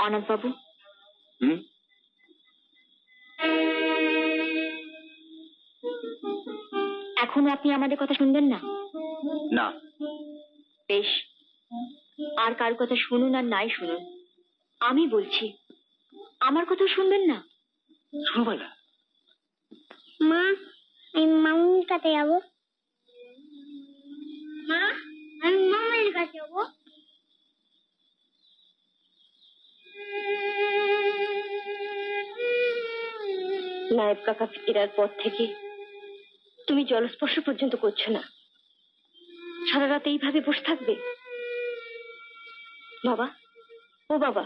অনাথ বাবু, এখনো আপনি আমাদের কথা শুনবেন না? না। বেশ, আর কার কথা শুনুন আর নাই শুনুন, আমি বলছি আমার কথা শুনবেন না? শুনবো না। মা, আমি মামুনির কাছে যাবো। মা, আমি মামুনির কাছে যাবো। নায়েব কাকা ফেরার পর থেকে তুমি জলস্পর্শ পর্যন্ত করছো না, সারা রাত এইভাবে বসে থাকবে? বাবা, ও বাবা,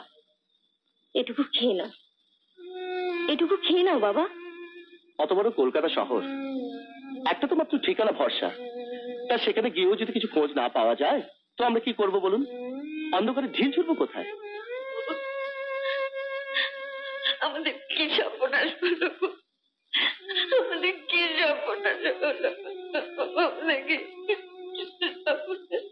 এটুকু খেয়ে নাও, এটুকু খেয়ে নাও বাবা। অত বড় কলকাতা শহর, একটা তো মাত্র ঠিকানা ভরসা, তা সেখানে গিয়েও যদি কিছু খোঁজ না পাওয়া যায় তো আমরা কি করব বলুন? অন্ধকারে ঢিল ছুটবো কোথায়? আমাদের কি সর্বনাশ হলো, আমাদের কি সর্বনাশ হলো, আমাদের কি সর্বনাশ।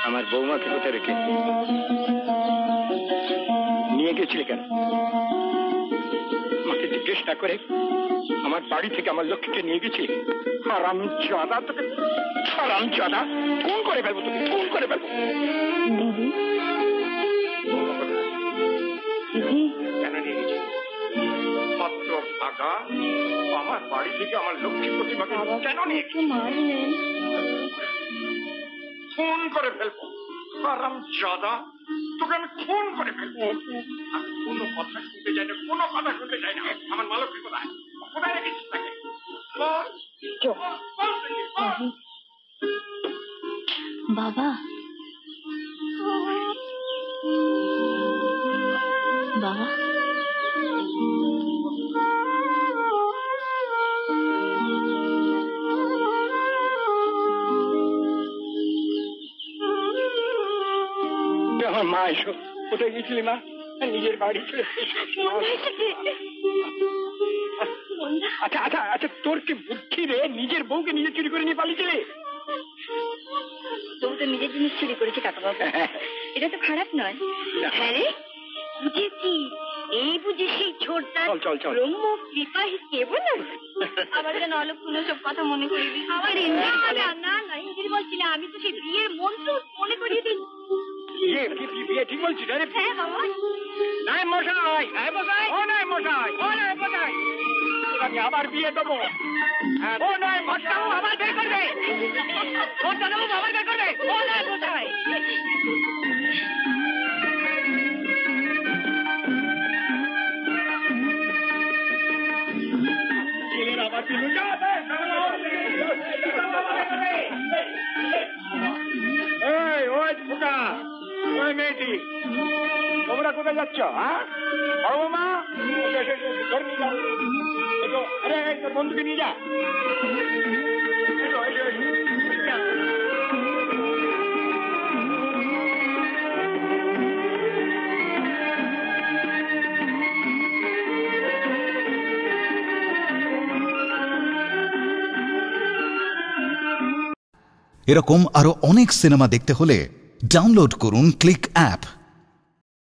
আমার বৌমাকে কোথায় রেখে নিয়ে গেছিলে কেন? মাকে জিজ্ঞেস না করে আমার বাড়ি থেকে আমার লক্ষ্মীকে নিয়ে গেছিলি। হারামজাদা, তোকে হারামজাদা, খুন করে ফেলবো, তোকে খুন করে ফেলবো। দিদি কেন নিয়ে গেছিলি? মাত্র ভাগা আমার বাড়ি থেকে আমার লক্ষ্মী প্রতিমাকে কেন নিয়ে মারলেন? খুন করে ফেলবো। হারামজাদা, তোকে আমি খুন করে ফেলবো। আমি কোনো কথা শুনতে চাই না, কোনো কথা শুনতে চাই না। আমার মা লক্ষ্মী কোথায়? কোথায় রেখেছিস তাকে? বাবা, বাবা, আমার মা এসো। কোথায় গেছিলি মা? নিজের বাড়ি ছেড়ে। আচ্ছা আচ্ছা আচ্ছা, তোর কি বুদ্ধি রে? নিজের বউকে নিজে চুরি করে নিয়ে পালিয়েছিলি? তবু তো নিজের জিনিস চুরি করেছে কাকাবাবু, এটা তো খারাপ নয়। হ্যাঁ রে, বুঝেছি। এই বুঝি সেই ছোটটা ব্রহ্ম কৃপাহি কেবল। আবার যেন অলক্ষণ সব কথা মনে করিয়ে দিস। না না, ইন্দির বলছি না, আমি তো সেই বিয়ের মন্ত্র মনে করিয়ে দিই। বিয়ে ঠিক বলছি রে? হ্যাঁ বাবা। নাই মশাই, নাই মশাই, ও নাই মশাই, ও নাই মশাই, আমি আবার বিয়ে দেবো। ও নয় মশাই, আবার বের করবে। ও জানাবো আবার বের করবে। ও নয় মশাই। ছেলের আবার দিল। এই ওই ফুটা, ওই মেয়েটি, তোমরা কোথায় যাচ্ছ? হ্যাঁ বড় মা, ধরে নিয়ে যাও। আরে তোর বন্ধুকে নিয়ে যা। এরকম আরো অনেক সিনেমা দেখতে হলে ডাউনলোড করুন ক্লিক অ্যাপ।